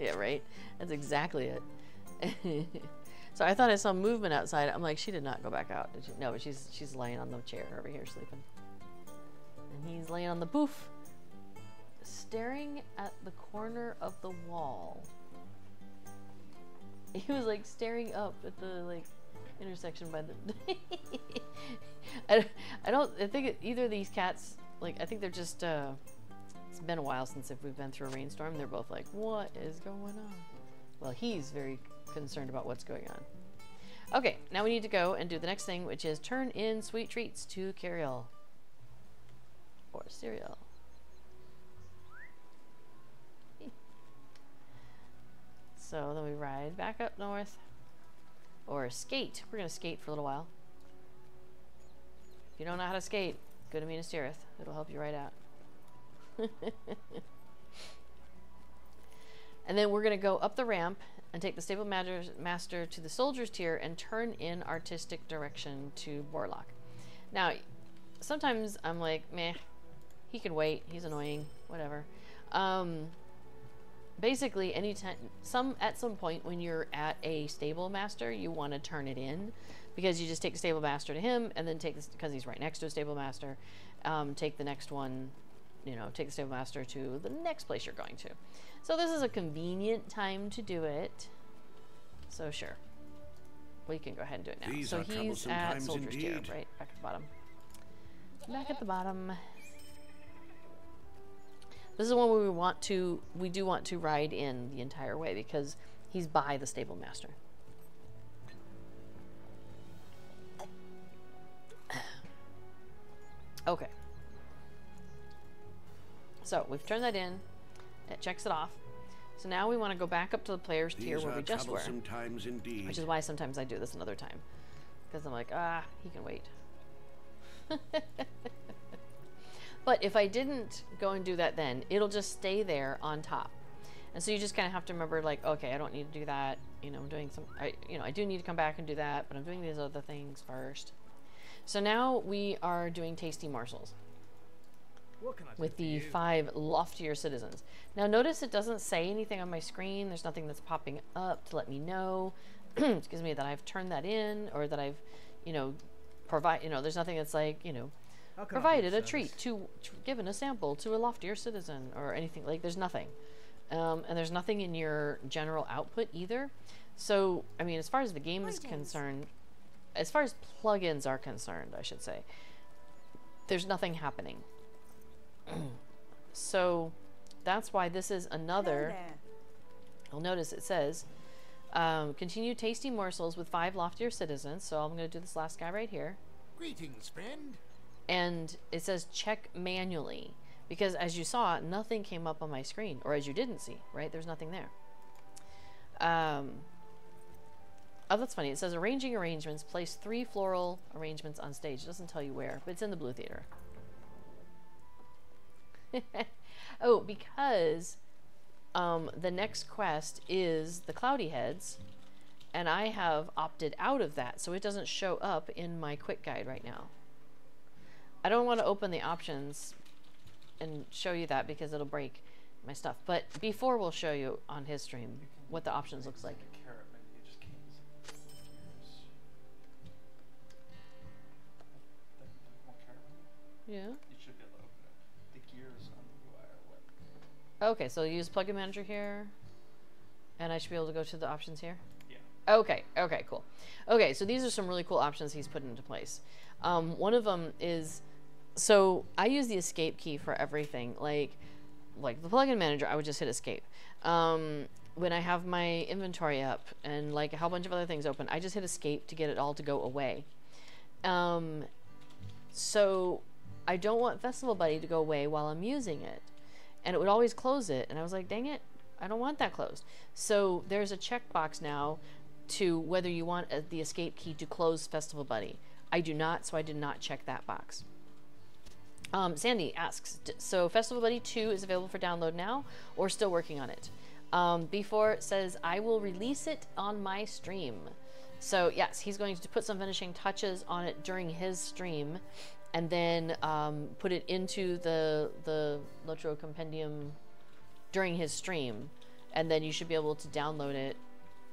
Yeah, right. That's exactly it. So I thought I saw movement outside. I'm like, she did not go back out, did she? No, but she's laying on the chair over here sleeping. And he's laying on the boof, staring at the corner of the wall. He was like staring up at the like intersection by the I think either of these cats, like, I think they're just it's been a while since we've been through a rainstorm. They're both like, what is going on? Well, he's very concerned about what's going on. Okay, now we need to go and do the next thing, which is turn in sweet treats to Curiel or Cereal. So then we ride back up north, or skate. We're gonna skate for a little while. If you don't know how to skate, go to Minas Tirith. It'll help you right out. And then we're gonna go up the ramp and take the stable master to the soldier's tier and turn in artistic direction to Warlock. Now, sometimes I'm like, meh, He can wait. He's annoying. Whatever. Basically, anytime, at some point when you're at a stable master, you want to turn it in, because you just take the stable master to him, and then take this, because he's right next to a stable master, take the next one, you know, take the stable master to the next place you're going to. So this is a convenient time to do it. So sure, we can go ahead and do it now. These so are he's at times Soldier's Tier, indeed. right back at the bottom. Back at the bottom. This is one where we do want to ride in the entire way, because he's by the stable master. Okay. So we've turned that in. It checks it off. So now we want to go back up to the player's tier where we just were. Times indeed. Which is why sometimes I do this another time. Because I'm like, he can wait. But if I didn't go and do that then, it'll just stay there on top. And so you just kind of have to remember, like, okay, I don't need to do that. You know, I'm doing some, I do need to come back and do that, but I'm doing these other things first. So now we are doing tasty morsels with the 5 loftier citizens. Now notice it doesn't say anything on my screen. There's nothing that's popping up to let me know, excuse me, that I've turned that in, or that I've, there's nothing that's like, provided a treat to given a sample to a loftier citizen, or anything. Like, there's nothing. And there's nothing in your general output either. So, I mean, as far as the game is concerned, as far as plugins are concerned, I should say, there's nothing happening. So that's why this is another. You'll notice it says continue tasty morsels with 5 loftier citizens. So I'm going to do this last guy right here. Greetings, friend. And it says check manually, because as you saw, nothing came up on my screen, or as you didn't see, right? There's nothing there. Oh, that's funny. It says arranging arrangements. Place 3 floral arrangements on stage. It doesn't tell you where, but it's in the blue theater. Oh, because the next quest is the Cloudy Heads, and I have opted out of that, so it doesn't show up in my quick guide right now. I don't want to open the options and show you that, because it'll break my stuff. But before, we'll show you on his stream what the options looks like. Carrot menu just came as gears. More carrot menu? Yeah. You should be able to open it. The gears on the UI are what? Okay, so use plugin manager here, and I should be able to go to the options here. Yeah. Okay, cool. Okay, so these are some really cool options he's put into place. One of them is, so I use the escape key for everything. Like the plugin manager, I would just hit escape. When I have my inventory up and like a whole bunch of other things open, I just hit escape to get it all to go away. So I don't want Festival Buddy to go away while I'm using it. And it would always close it. And I was like, dang it, I don't want that closed. So there's a checkbox now to whether you want the escape key to close Festival Buddy. I do not, so I did not check that box. Sandy asks, so Festival Buddy 2 is available for download now, or still working on it? Before it says, I will release it on my stream. So yes, he's going to put some finishing touches on it during his stream, and then put it into the Lotro Compendium during his stream, and then you should be able to download it.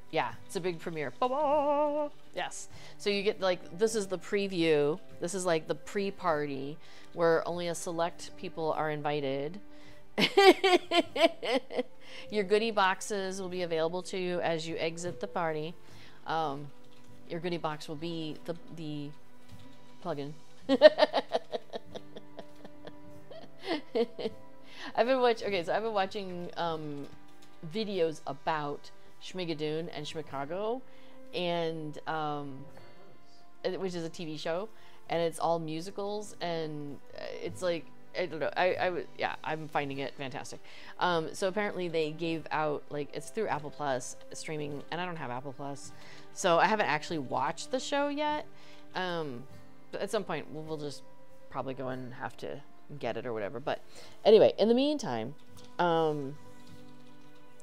Yeah, it's a big premiere. Ba-ba! Yes. So you get, like, this is the preview. This is like the pre-party where only a select people are invited. Your goodie boxes will be available to you as you exit the party. Your goodie box will be the plugin. I've been watching videos about Schmigadoon and Schmicago, and which is a TV show, and it's all musicals, and it's like, I don't know, I'm finding it fantastic. So apparently they gave out, like, it's through Apple Plus streaming, and I don't have Apple Plus, so I haven't actually watched the show yet. But at some point we'll just probably go and have to get it or whatever. But anyway, in the meantime,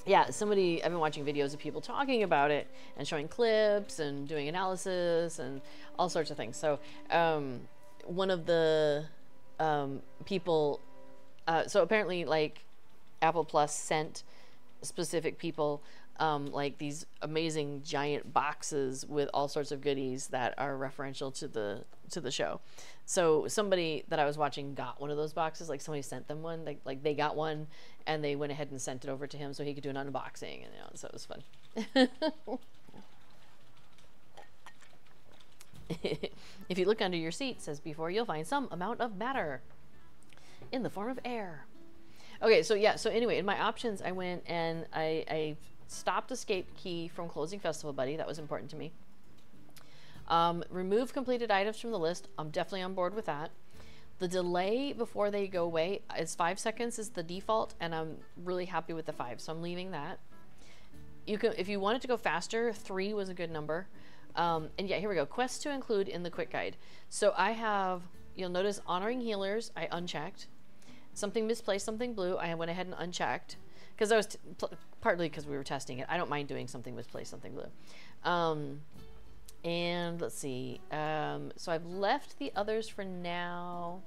yeah, I've been watching videos of people talking about it and showing clips and doing analysis and all sorts of things. So one of the people So apparently, like, Apple Plus sent specific people like these amazing giant boxes with all sorts of goodies that are referential to the show. So somebody that I was watching got one of those boxes. Like, somebody sent them one. Like they got one, and they went ahead and sent it over to him so he could do an unboxing. And so it was fun. If you look under your seat, says before, you'll find some amount of matter in the form of air. Okay, so yeah, so anyway, in my options, I went and I stopped escape key from closing Festival Buddy. That was important to me. Remove completed items from the list. I'm definitely on board with that. The delay before they go away is 5 seconds is the default, and I'm really happy with the 5, so I'm leaving that. You can, if you wanted to go faster, 3 was a good number. And yeah, here we go. Quests to include in the quick guide. So I have, you'll notice honoring healers, I unchecked. Something misplaced, something blue, I went ahead and unchecked. Because I was, partly because we were testing it. I don't mind doing something misplaced, something blue. And let's see. So I've left the others for now.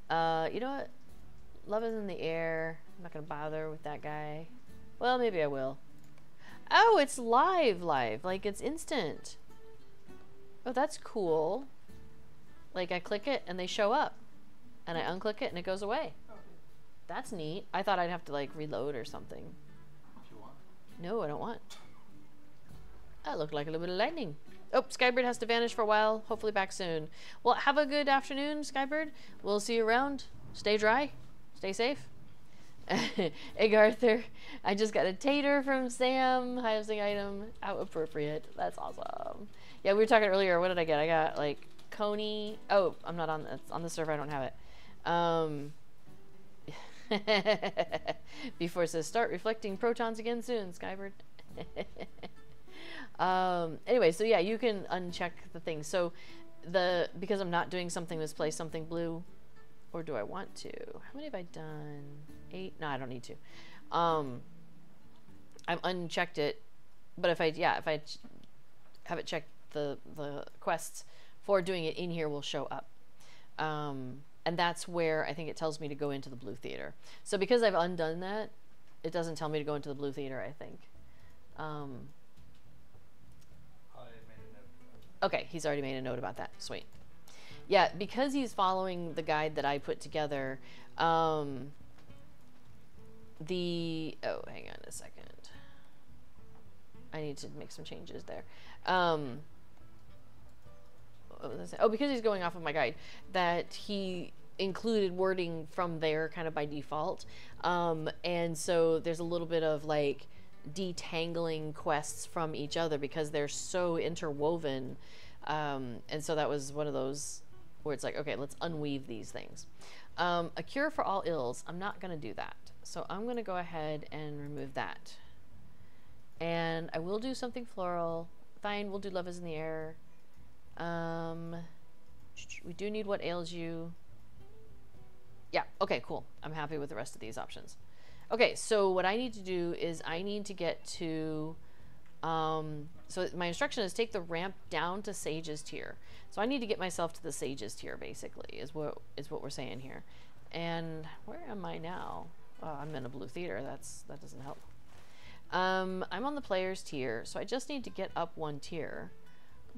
You know what? Love is in the air. I'm not going to bother with that guy. Well, maybe I will. Oh, it's live. Like, it's instant. Oh, that's cool. Like, I click it and they show up. And I unclick it and it goes away. That's neat. I thought I'd have to, like, reload or something. If you want. No, I don't want. That looked like a little bit of lightning. Oh, Skybird has to vanish for a while. Hopefully back soon. Well, have a good afternoon, Skybird. We'll see you around. Stay dry. Stay safe. Egg Arthur, I just got a tater from Sam. Housing item, how appropriate. That's awesome. Yeah, we were talking earlier. What did I get? I got like Coney. Oh, I'm not on. It's on the server. I don't have it. Before it says start reflecting protons again soon, Skybird. Anyway, so yeah, you can uncheck the thing. So because I'm not doing something misplaced, something blue. Or do I want to? How many have I done? 8? No, I don't need to. I've unchecked it, but if I have it checked, the quests for doing it in here will show up. And that's where I think it tells me to go into the blue theater. So because I've undone that, it doesn't tell me to go into the blue theater, I think. I made a note. Okay, he's already made a note about that. Sweet. Yeah, because he's following the guide that I put together, oh, hang on a second. I need to make some changes there. What was I saying? Oh, because he's going off of my guide, that he included wording from there kind of by default. And so there's a little bit of like detangling quests from each other because they're so interwoven. And so that was one of those where it's like, okay, let's unweave these things. A cure for all ills. I'm not going to do that. So I'm going to go ahead and remove that. And I will do something floral. Fine, we'll do love is in the air. We do need what ails you. Yeah, okay, cool. I'm happy with the rest of these options. Okay, so what I need to do is I need to get to... so my instruction is take the ramp down to Sage's tier. So I need to get myself to the Sage's tier, basically, is what we're saying here. And where am I now? Oh, I'm in a blue theater. That doesn't help. I'm on the player's tier, so I just need to get up 1 tier.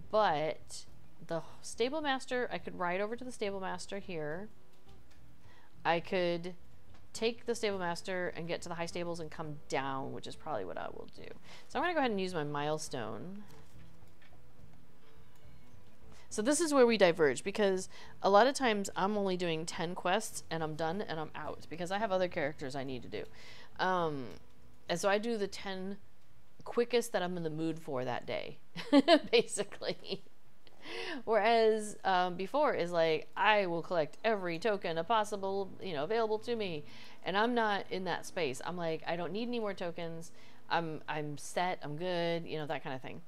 But the stable master, I could ride over to the stable master here. I could take the stable master and get to the high stables and come down, which is probably what I will do. So I'm going to go ahead and use my milestone. So this is where we diverge, because a lot of times I'm only doing 10 quests and I'm done and I'm out because I have other characters I need to do. And so I do the 10 quickest that I'm in the mood for that day, basically. Whereas before is like, I will collect every token possible, available to me. And I'm not in that space. I'm like, I don't need any more tokens. I'm set. I'm good. That kind of thing.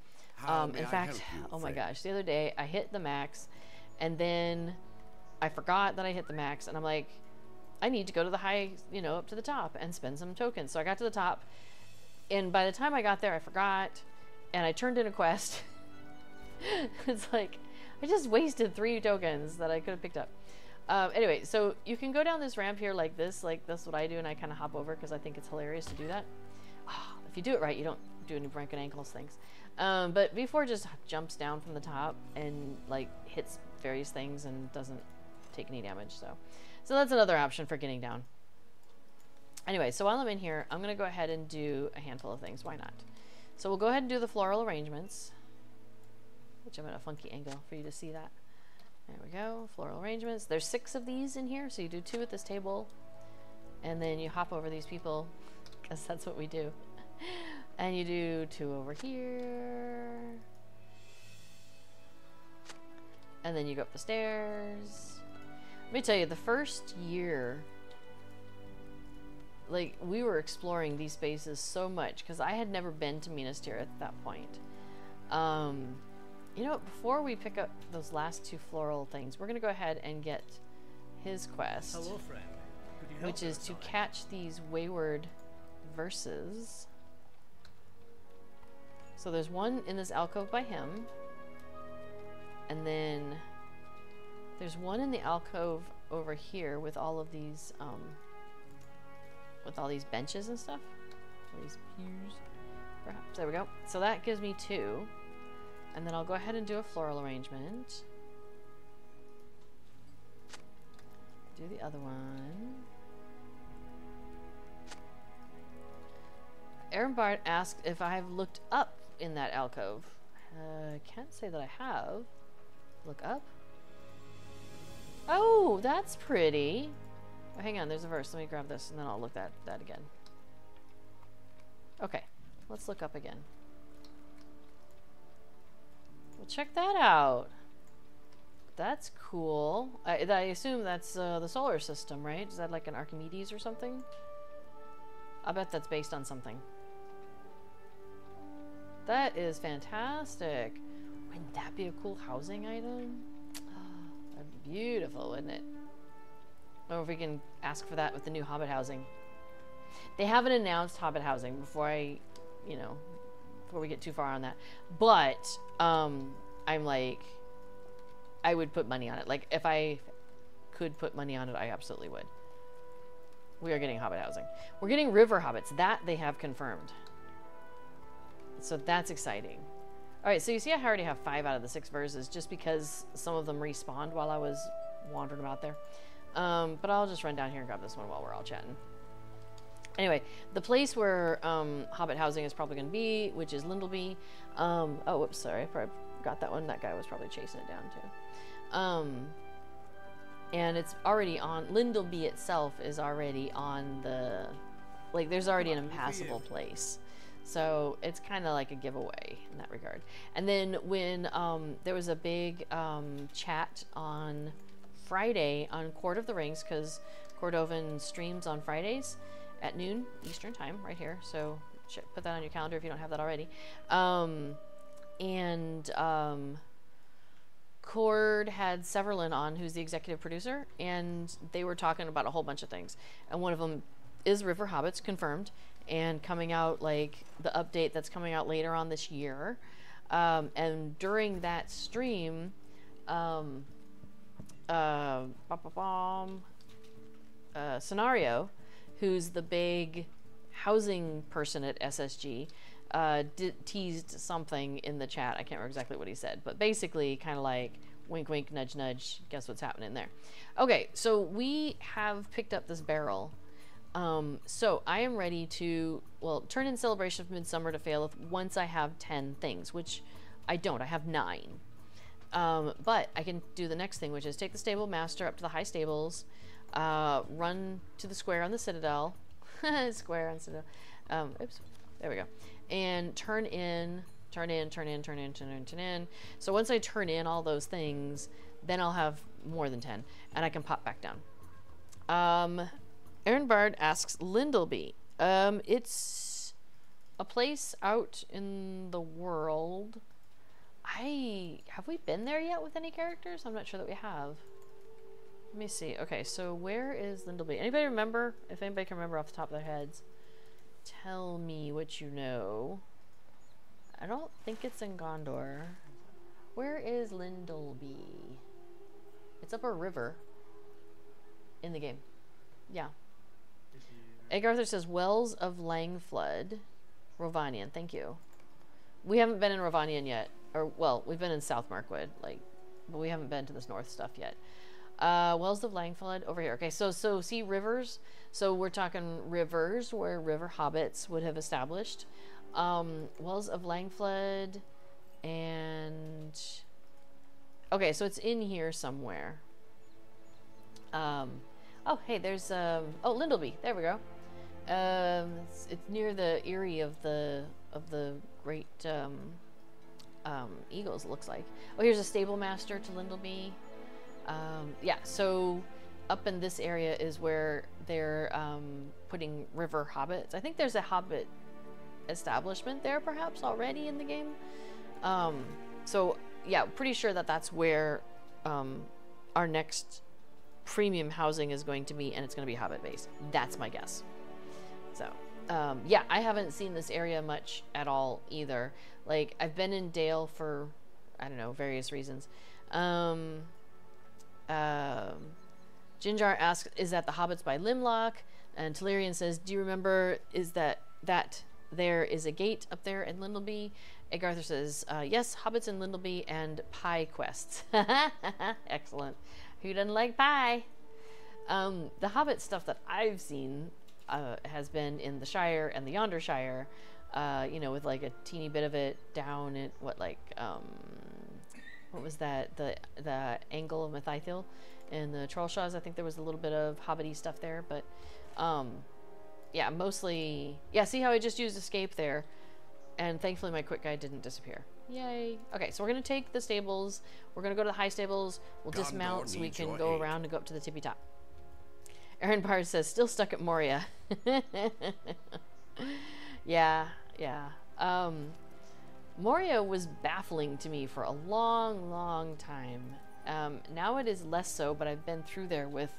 In fact, oh my gosh, the other day I hit the max and then I forgot that I hit the max and I'm like, I need to go to the high, up to the top and spend some tokens. So I got to the top and by the time I got there, I forgot and I turned in a quest. It's like, I just wasted 3 tokens that I could have picked up. Anyway, so you can go down this ramp here like this. Like, that's what I do, and I kind of hop over because I think it's hilarious to do that. Oh, if you do it right, you don't do any broken ankles things. But V4 just jumps down from the top and, like, hits various things and doesn't take any damage. So that's another option for getting down. Anyway, so while I'm in here, I'm going to go ahead and do a handful of things. Why not? So we'll go ahead and do the floral arrangements, which I'm at a funky angle for you to see that. There we go, floral arrangements. There's 6 of these in here, so you do 2 at this table, and then you hop over these people, because that's what we do. And you do 2 over here, and then you go up the stairs. Let me tell you, the first year, like, we were exploring these spaces so much because I had never been to Minas Tirith at that point. You know, before we pick up those last 2 floral things, we're going to go ahead and get his quest. Hello, friend. Could you help Which is us to on it? catch these wayward verses. So there's one in this alcove by him. And then there's one in the alcove over here with all of these, with all these benches and stuff. These pews, perhaps. There we go. So that gives me 2. And then I'll go ahead and do a floral arrangement. Do the other one. Aaron Bart asked if I have looked up in that alcove. Can't say that I have. Look up. Oh, that's pretty. Oh, hang on, there's a verse. Let me grab this and then I'll look at that again. Okay, let's look up again. Well, check that out. That's cool. I assume that's the solar system, right? Is that like an Archimedes or something? I bet that's based on something. That is fantastic. Wouldn't that be a cool housing item? Oh, that'd be beautiful, wouldn't it? I don't know if we can ask for that with the new Hobbit housing. They haven't announced Hobbit housing before before we get too far on that. But I'm like, I would put money on it. Like, if I could put money on it, I absolutely would. We are getting Hobbit housing. We're getting river hobbits. That they have confirmed. So that's exciting. All right, so you see I already have 5 out of the 6 verses just because some of them respawned while I was wandering about there. But I'll just run down here and grab this one while we're all chatting. Anyway, the place where Hobbit housing is probably going to be, which is Lindleby. Oh, whoops, sorry. I probably got that one. That guy was probably chasing it down, too. And it's already on... Lindleby itself is already on the... Like, there's already an impassable place. So it's kind of like a giveaway in that regard. And then when there was a big chat on Friday on Court of the Rings, because Cordovan streams on Fridays at noon Eastern time right here, so put that on your calendar if you don't have that already. Cord had Severlin on, who's the executive producer, and they were talking about a whole bunch of things, and one of them is River Hobbits, confirmed, and coming out, like the update that's coming out later on this year. And during that stream, Scenario, who's the big housing person at SSG, teased something in the chat. I can't remember exactly what he said, but basically kind of like wink wink nudge nudge, guess what's happening there. Okay, so we have picked up this barrel. So I am ready to, well, turn in Celebration of Midsummer to Faileth once I have 10 things, which I don't. I have 9. But I can do the next thing, which is take the stable master up to the high stables, run to the square on the Citadel, square on Citadel, oops, there we go, and turn in. So once I turn in all those things, then I'll have more than 10, and I can pop back down. Aaron Bard asks Lindleby. It's a place out in the world. Have we been there yet with any characters? I'm not sure that we have. Let me see. Okay, so where is Lindleby? Anybody remember? If anybody can remember off the top of their heads, tell me what you know. I don't think it's in Gondor. Where is Lindleby? It's up a river. in the game. Yeah. Is he- Egg Arthur says Wells of Langflood, Rovanian. Thank you. We haven't been in Rovanian yet, or well, we've been in South Mirkwood, like, but we haven't been to this north stuff yet. Wells of Langflood over here. Okay, so see rivers. So we're talking rivers where river hobbits would have established. Wells of Langflood, and okay, so it's in here somewhere. Oh, hey, there's oh, Lindleby. There we go. It's near the eyrie of the great eagles. It looks like. Oh, here's a stable master to Lindleby. Yeah, so up in this area is where they're putting river hobbits. I think there's a hobbit establishment there, perhaps already in the game. So yeah, pretty sure that that's where our next premium housing is going to be, and it's going to be hobbit based. That's my guess. So yeah, I haven't seen this area much at all either. Like, I've been in Dale for, I don't know, various reasons. Ginjar asks, is that the hobbits by Limlock? And Telerian says, do you remember, is that there is a gate up there in Lindleby? Egg Arthur says, yes, hobbits in Lindleby and pie quests. Excellent. Who doesn't like pie? The hobbit stuff that I've seen has been in the Shire and the Yonder Shire, you know, with like a teeny bit of it down at what was that, the Angle of Mythithil in the Trollshaws. I think there was a little bit of hobbity stuff there, but yeah, mostly, yeah, see how I just used escape there, and thankfully my quick guide didn't disappear. Yay. Okay, so we're gonna take the stables, we're gonna go to the high stables, we'll dismount so we can go around and go up to the tippy top. Aaron Bard says, still stuck at Moria. Yeah. Moria was baffling to me for a long time. Now it is less so, but I've been through there with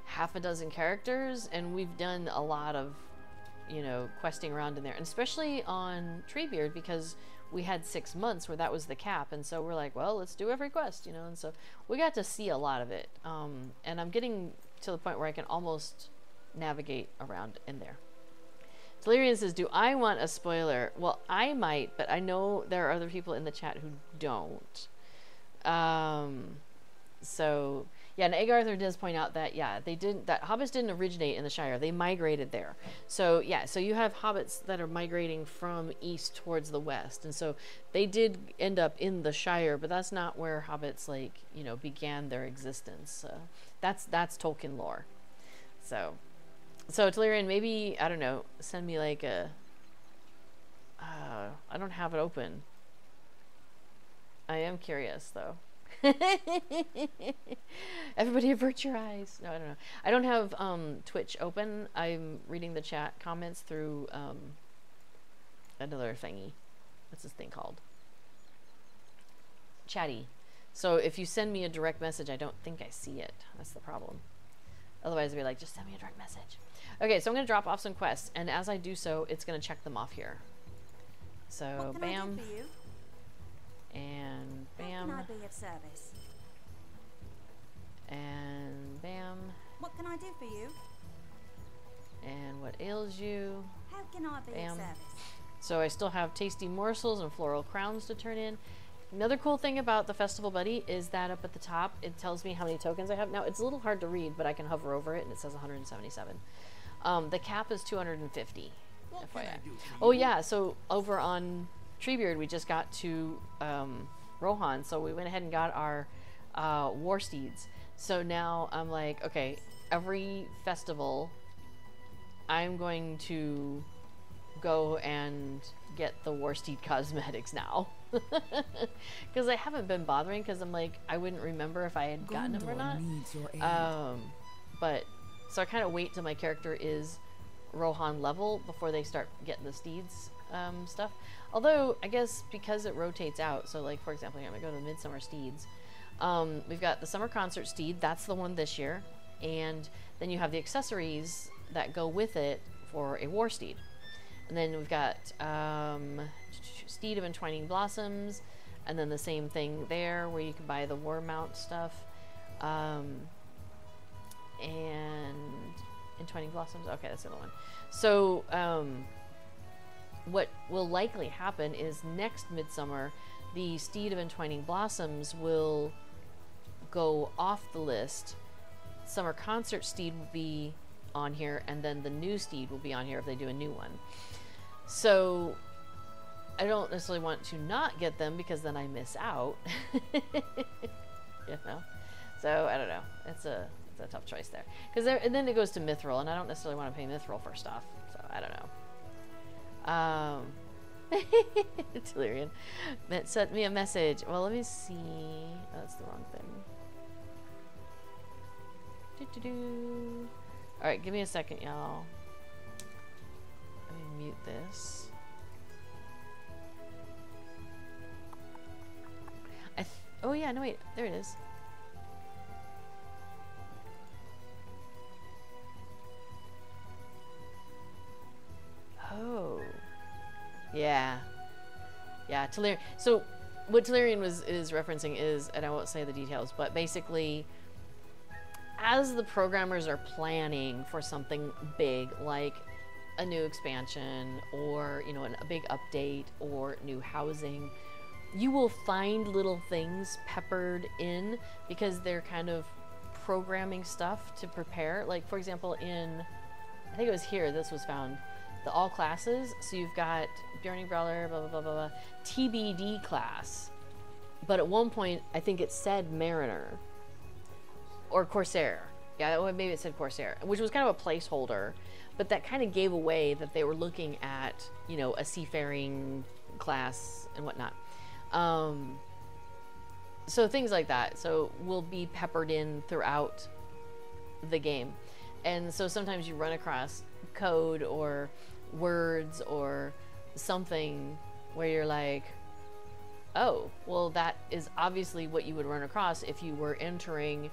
half a dozen characters, and we've done a lot of, you know, questing around in there, and especially on Treebeard, because we had 6 months where that was the cap, and so we're like, well, let's do every quest, you know, and so we got to see a lot of it. And I'm getting to the point where I can almost navigate around in there. Telerian says, do I want a spoiler? Well, I might, but I know there are other people in the chat who don't. So yeah, and Egg Arthur does point out that, yeah, that hobbits didn't originate in the Shire, they migrated there. So yeah, so you have hobbits that are migrating from east towards the west, and so they did end up in the Shire, but that's not where hobbits, like, you know, began their existence. That's Tolkien lore. So Telerian, maybe, I don't know, send me like a I don't have it open. I am curious though. Everybody avert your eyes. No, I don't know. I don't have Twitch open. I'm reading the chat comments through another thingy. What's this thing called? Chatty. So if you send me a direct message, I don't think I see it. That's the problem. Otherwise I'd be like, just send me a direct message. Okay, so I'm going to drop off some quests, and as I do so, it's going to check them off here. So What can bam. I do for you? And How bam. can I be of service? And bam. What can I do for you? And what ails you? How can I be Bam. of service? So I still have tasty morsels and floral crowns to turn in. Another cool thing about the Festival Buddy is that up at the top, it tells me how many tokens I have. Now, it's a little hard to read, but I can hover over it, and it says 177. The cap is 250, FYI. Oh, yeah, so over on Treebeard, we just got to Rohan, so we went ahead and got our war steeds. So now I'm like, okay, every festival, I'm going to go and get the war steed cosmetics now. Because I haven't been bothering, because I'm like, I wouldn't remember if I had gotten them or not. But so I kind of wait till my character is Rohan level before they start getting the steeds stuff. Although I guess because it rotates out, so like for example, I'm gonna go to the Midsummer steeds. We've got the Summer Concert steed, that's the one this year, and then you have the accessories that go with it for a war steed. And then we've got Steed of Entwining Blossoms, and then the same thing there where you can buy the war mount stuff. and Entwining Blossoms. Okay, that's the other one. So what will likely happen is next Midsummer, the Steed of Entwining Blossoms will go off the list. Summer Concert Steed will be on here, and then the new Steed will be on here if they do a new one. So I don't necessarily want to not get them because then I miss out. You know? So I don't know. It's a tough choice there. And then it goes to Mithril, and I don't necessarily want to pay Mithril for stuff. So I don't know. Tellurian sent me a message. Well, let me see. Oh, that's the wrong thing. Alright, give me a second, y'all. Let me mute this. Oh yeah, no wait, there it is. Oh. Yeah. Yeah, Tellurian. So what Tellurian is referencing is, and I won't say the details, but basically as the programmers are planning for something big like a new expansion or, you know, a big update or new housing, you will find little things peppered in because they're kind of programming stuff to prepare. Like, for example, I think it was here, this was found, the all classes. So you've got Bjorning Brawler, blah, blah, blah, blah, blah, TBD class. But at one point, I think it said Mariner or Corsair. Yeah, maybe it said Corsair, which was kind of a placeholder, but that kind of gave away that they were looking at, you know, a seafaring class and whatnot. So things like that. So will be peppered in throughout the game. And so sometimes you run across code or words or something where you're like, oh, well, that is obviously what you would run across if you were entering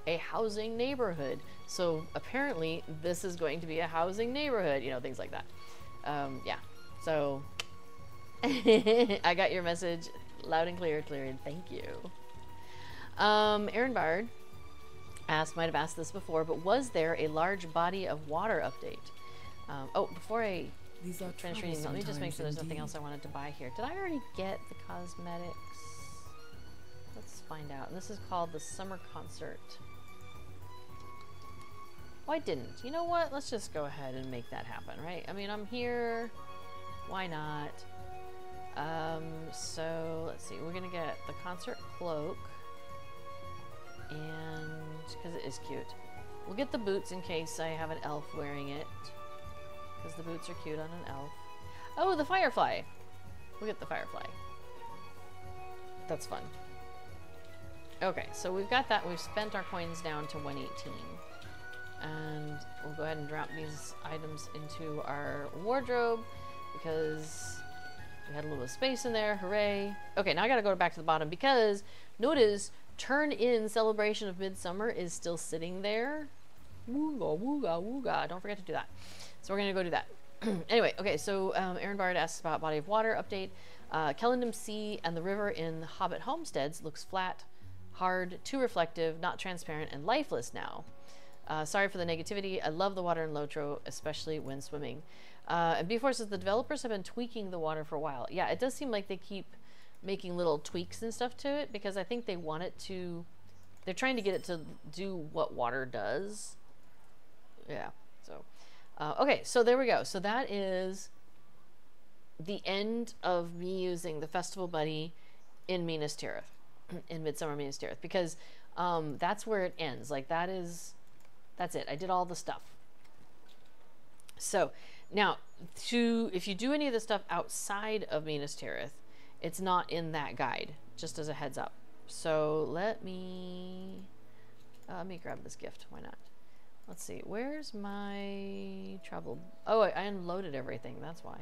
a housing neighborhood. So apparently this is going to be a housing neighborhood, you know, things like that. Yeah. So I got your message loud and clear, Tellurian. Thank you. Aaron Bard might have asked this before, but was there a large body of water update? Oh, before I finish reading, let me just make sure there's nothing else I wanted to buy here. Did I already get the cosmetics? Let's find out. And this is called the Summer Concert. Oh, I didn't. You know what? Let's just go ahead and make that happen, right? I mean, I'm here. Why not? So let's see. We're gonna get the concert cloak, and because it is cute, we'll get the boots in case I have an elf wearing it, because the boots are cute on an elf. Oh, the firefly. We'll get the firefly. That's fun. Okay, so we've got that. We've spent our coins down to 118. And we'll go ahead and drop these items into our wardrobe because we had a little space in there. Hooray. Okay, now I gotta go back to the bottom because notice Turn In Celebration of Midsummer is still sitting there. Wooga, wooga, wooga. Don't forget to do that. So we're gonna go do that. Anyway, okay, so Aaron Bard asks about Body of Water update. Kellendam Sea and the river in Hobbit homesteads looks flat, hard, too reflective, not transparent, and lifeless now. Sorry for the negativity. I love the water in Lotro, especially when swimming. And B4 says the developers have been tweaking the water for a while. Yeah, it does seem like they keep making little tweaks and stuff to it because I think they want it to... They're trying to get it to do what water does. Yeah, so... okay, so there we go. So that is the end of me using the Festival Buddy in Minas Tirith, in Midsummer Minas Tirith, because that's where it ends. Like, that's it. I did all the stuff. So now, if you do any of the stuff outside of Minas Tirith, it's not in that guide, just as a heads up. So let me grab this gift. Why not? Let's see. Where's my travel? Oh, I unloaded everything. That's why.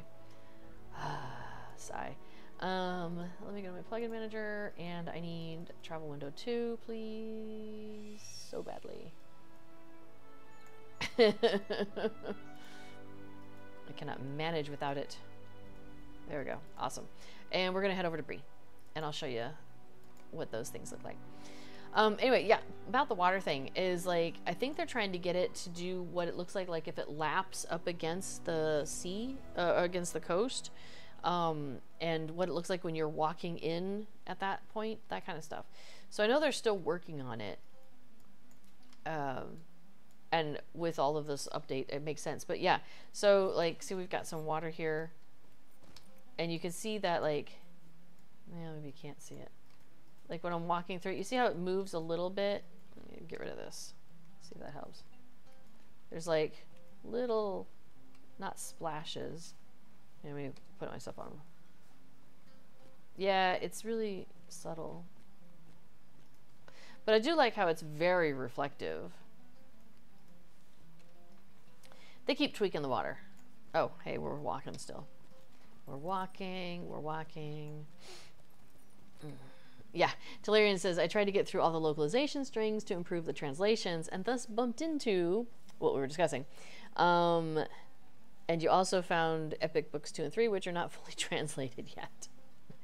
Sigh. Let me go to my plugin manager, and I need travel window 2, please, so badly. I cannot manage without it. There we go. Awesome. And we're gonna head over to Bree, and I'll show you what those things look like. Anyway, yeah, about the water thing is like, I think they're trying to get it to do what it looks like if it laps up against the sea, against the coast, and what it looks like when you're walking in at that point, that kind of stuff. So I know they're still working on it. And with all of this update, it makes sense. But yeah, so like, see, we've got some water here, and you can see that, like, well, maybe you can't see it. Like when I'm walking through it, you see how it moves a little bit? Let me get rid of this. See if that helps. There's like little, not splashes. Let me put myself on. Yeah, it's really subtle. But I do like how it's very reflective. They keep tweaking the water. Oh, hey, we're walking still. We're walking, we're walking. Yeah, Talarian says, I tried to get through all the localization strings to improve the translations and thus bumped into what we were discussing. And you also found Epic Books 2 and 3, which are not fully translated yet.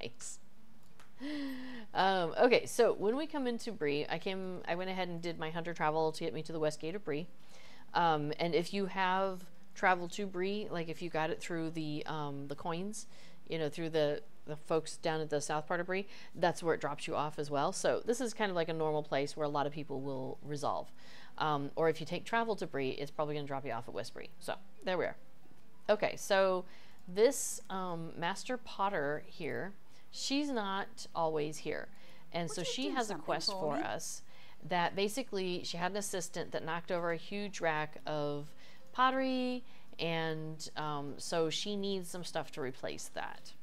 Nice. Okay, so when we come into Bree, I went ahead and did my hunter travel to get me to the west gate of Bree. And if you have traveled to Bree, like if you got it through the coins, you know, through the folks down at the south part of Bree, that's where it drops you off as well. So this is kind of like a normal place where a lot of people will resolve. Or if you take travel to Bree, it's probably going to drop you off at West Bree. So there we are. Okay, so this Master Potter here, she's not always here. And so she has a quest for us that basically she had an assistant that knocked over a huge rack of pottery, and so she needs some stuff to replace that.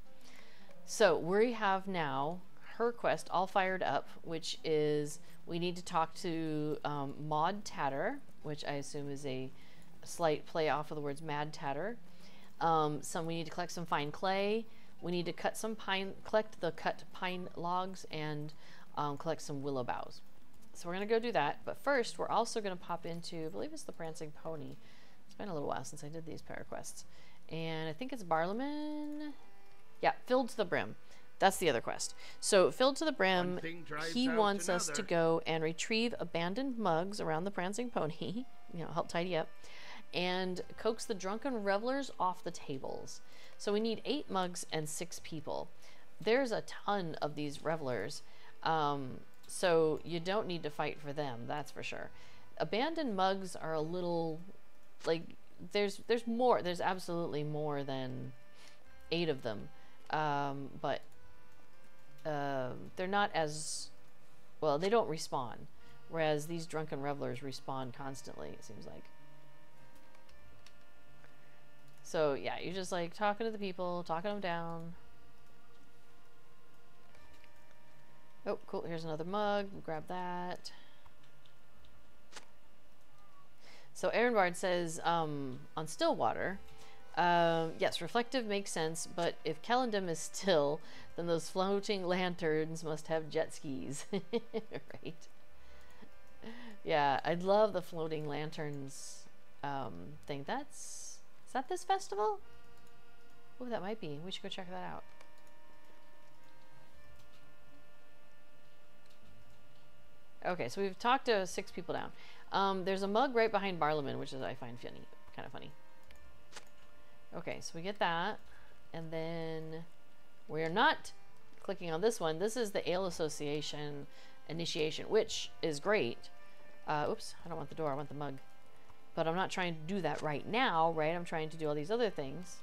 So we have now her quest all fired up, which is we need to talk to Maud Tatter, which I assume is a slight play off of the words Mad Tatter. We need to collect some fine clay. We need to collect the cut pine logs and collect some willow boughs. So we're going to go do that. But first, we're also going to pop into, I believe it's the Prancing Pony. It's been a little while since I did these paraquests. And I think it's Barlaman. Yeah, Filled to the Brim. That's the other quest. So Filled to the Brim, he wants us to go and retrieve abandoned mugs around the Prancing Pony. You know, help tidy up. And coax the drunken revelers off the tables. So we need 8 mugs and 6 people. There's a ton of these revelers. So you don't need to fight for them, that's for sure. Abandoned mugs are a little, like, there's more. There's absolutely more than 8 of them. But they're not as, well, they don't respawn. Whereas these drunken revelers respawn constantly, it seems like. So yeah, you're just like talking to the people, talking them down. Oh, cool. Here's another mug. We'll grab that. So Erenbard says, on Stillwater, yes, reflective makes sense, but if Kellendam is still, then those floating lanterns must have jet skis. Right? Yeah, I love the floating lanterns thing. Is that this festival? Oh, that might be. We should go check that out. Okay, so we've talked to 6 people down. There's a mug right behind Barlaman, which is I find funny, kind of funny. Okay, so we get that, and then we're not clicking on this one. This is the Ale Association initiation, which is great. Oops, I don't want the door, I want the mug. But I'm not trying to do that right now, right? I'm trying to do all these other things.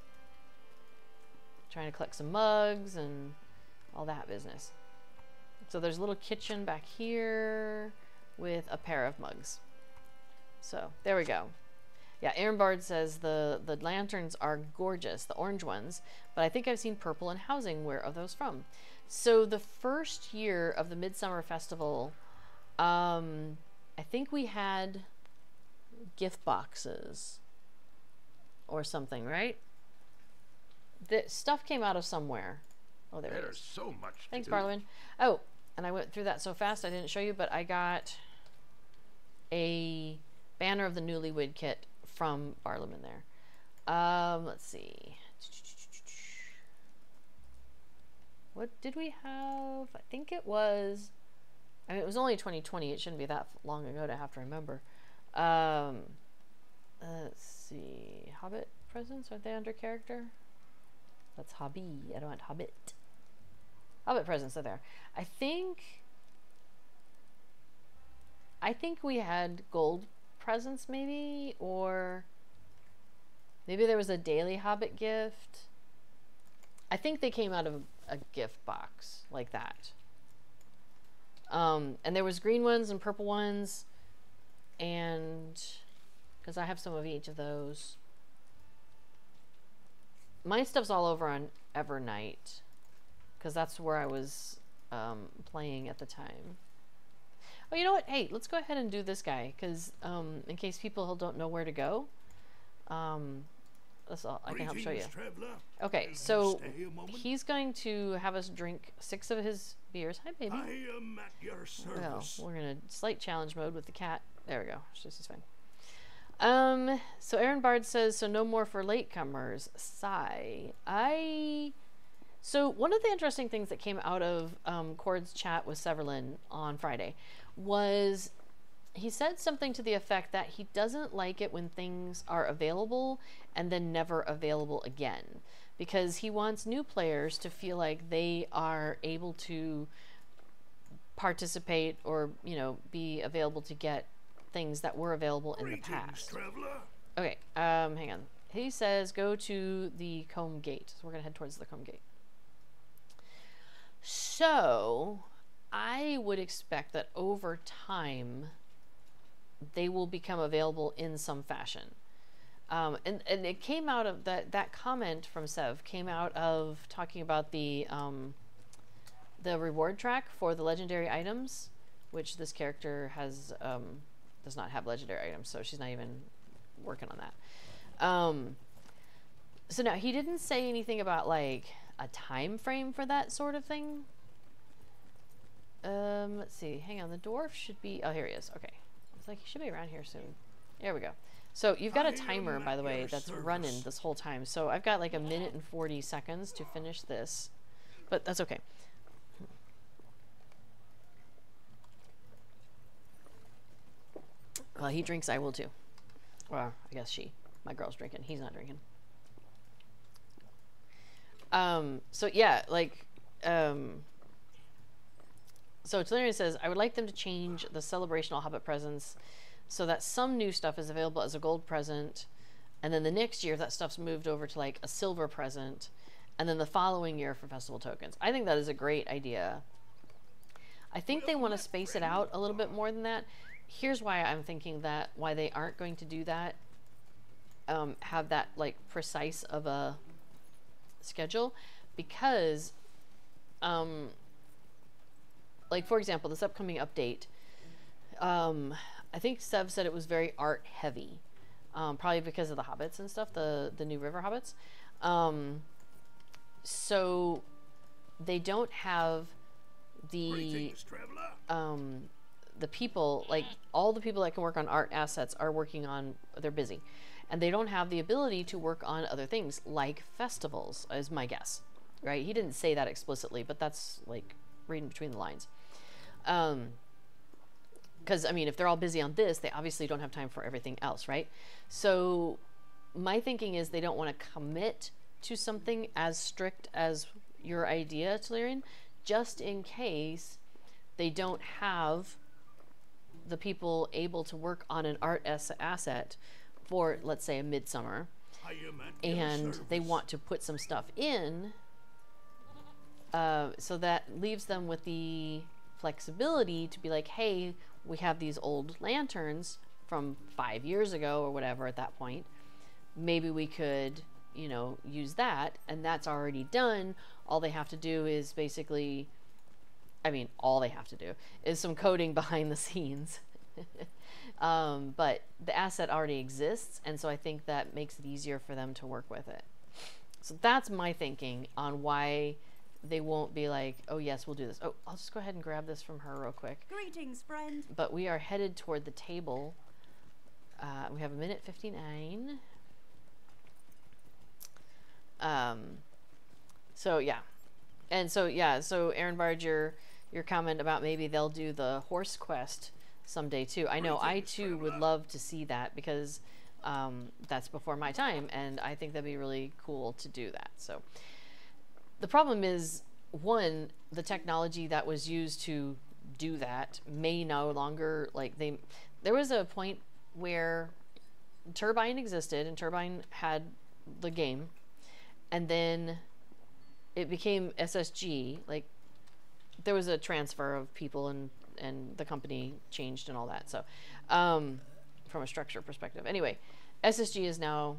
Trying to collect some mugs and all that business. So there's a little kitchen back here with a pair of mugs. So there we go. Yeah, Erenbard says the lanterns are gorgeous, the orange ones, but I think I've seen purple in housing. Where are those from? So the first year of the Midsummer Festival, I think we had gift boxes or something, right? The stuff came out of somewhere. Oh, there it is. There's so much. Thanks, Barlowin. Oh, and I went through that so fast I didn't show you, but I got a banner of the Newlywed Kit from Barlaman there. Let's see. What did we have? I think it was I mean, it was only 2020. It shouldn't be that long ago to have to remember. Let's see. Hobbit presents, aren't they under character? That's hobby. I don't want Hobbit. Hobbit presents are there. I think we had gold presents maybe, or maybe there was a daily Hobbit gift. I think they came out of a gift box like that. And there was green ones and purple ones, and because I have some of each of those. My stuff's all over on Evernight, because that's where I was playing at the time. Oh, you know what? Hey, let's go ahead and do this guy, because in case people don't know where to go, that's all I can help show you. Okay, so he's going to have us drink 6 of his beers. Hi, baby. I am at your service. Well, we're in a slight challenge mode with the cat. There we go. This is fine. So Aaron Bard says, so no more for latecomers. Sigh. So one of the interesting things that came out of Cord's chat with Severlin on Friday was he said something to the effect that he doesn't like it when things are available and then never available again, because he wants new players to feel like they are able to participate or, you know, be available to get things that were available in the past. Traveler. Okay, hang on. He says go to the Comb Gate. So we're gonna head towards the Comb Gate. So I would expect that over time they will become available in some fashion. And it came out of that comment from Sev came out of talking about the reward track for the legendary items, which this character has does not have legendary items, so she's not even working on that. So now he didn't say anything about like a time frame for that sort of thing. Let's see. Hang on. The dwarf should be. Oh, here he is. Okay. It's like he should be around here soon. There we go. So you've got a timer, by the way, that's running this whole time. So I've got like 1 minute and 40 seconds to finish this, but that's okay. Well, he drinks, I will too. Well, I guess she. My girl's drinking. He's not drinking. So yeah, like, so Tellurian says, I would like them to change the celebrational Hobbit presents so that some new stuff is available as a gold present, and then the next year that stuff's moved over to like a silver present, and then the following year for festival tokens. I think that is a great idea. I think they want to space it out a little bit more than that. Here's why I'm thinking that, why they aren't going to do that, have that like precise of a schedule, because like for example, this upcoming update, I think Sev said it was very art heavy, probably because of the hobbits and stuff, the new river hobbits. So they don't have the people, like all the people that can work on art assets are working on, they're busy, and they don't have the ability to work on other things like festivals, is my guess, right? He didn't say that explicitly, but that's like reading between the lines. Because I mean, if they're all busy on this, they obviously don't have time for everything else, right? So my thinking is they don't want to commit to something as strict as your idea, Tellurian, just in case they don't have the people able to work on an art asset for, let's say, a Midsummer, and they want to put some stuff in, so that leaves them with the flexibility to be like, hey, we have these old lanterns from 5 years ago or whatever at that point. Maybe we could, you know, use that, and that's already done. All they have to do is basically, I mean, all they have to do is some coding behind the scenes. But the asset already exists, and so I think that makes it easier for them to work with it. So that's my thinking on why they won't be like, oh yes, we'll do this. Oh, I'll just go ahead and grab this from her real quick. Greetings, friend. But we are headed toward the table. We have 1:59. So yeah. And so yeah, so Aaron Bard, you're your comment about maybe they'll do the horse quest someday too. I know I too would love to see that, because that's before my time, and I think that'd be really cool to do that. So the problem is, one, the technology that was used to do that may no longer, like, there was a point where Turbine existed and Turbine had the game, and then it became SSG. Like, there was a transfer of people, and the company changed and all that. So from a structure perspective, anyway, SSG is now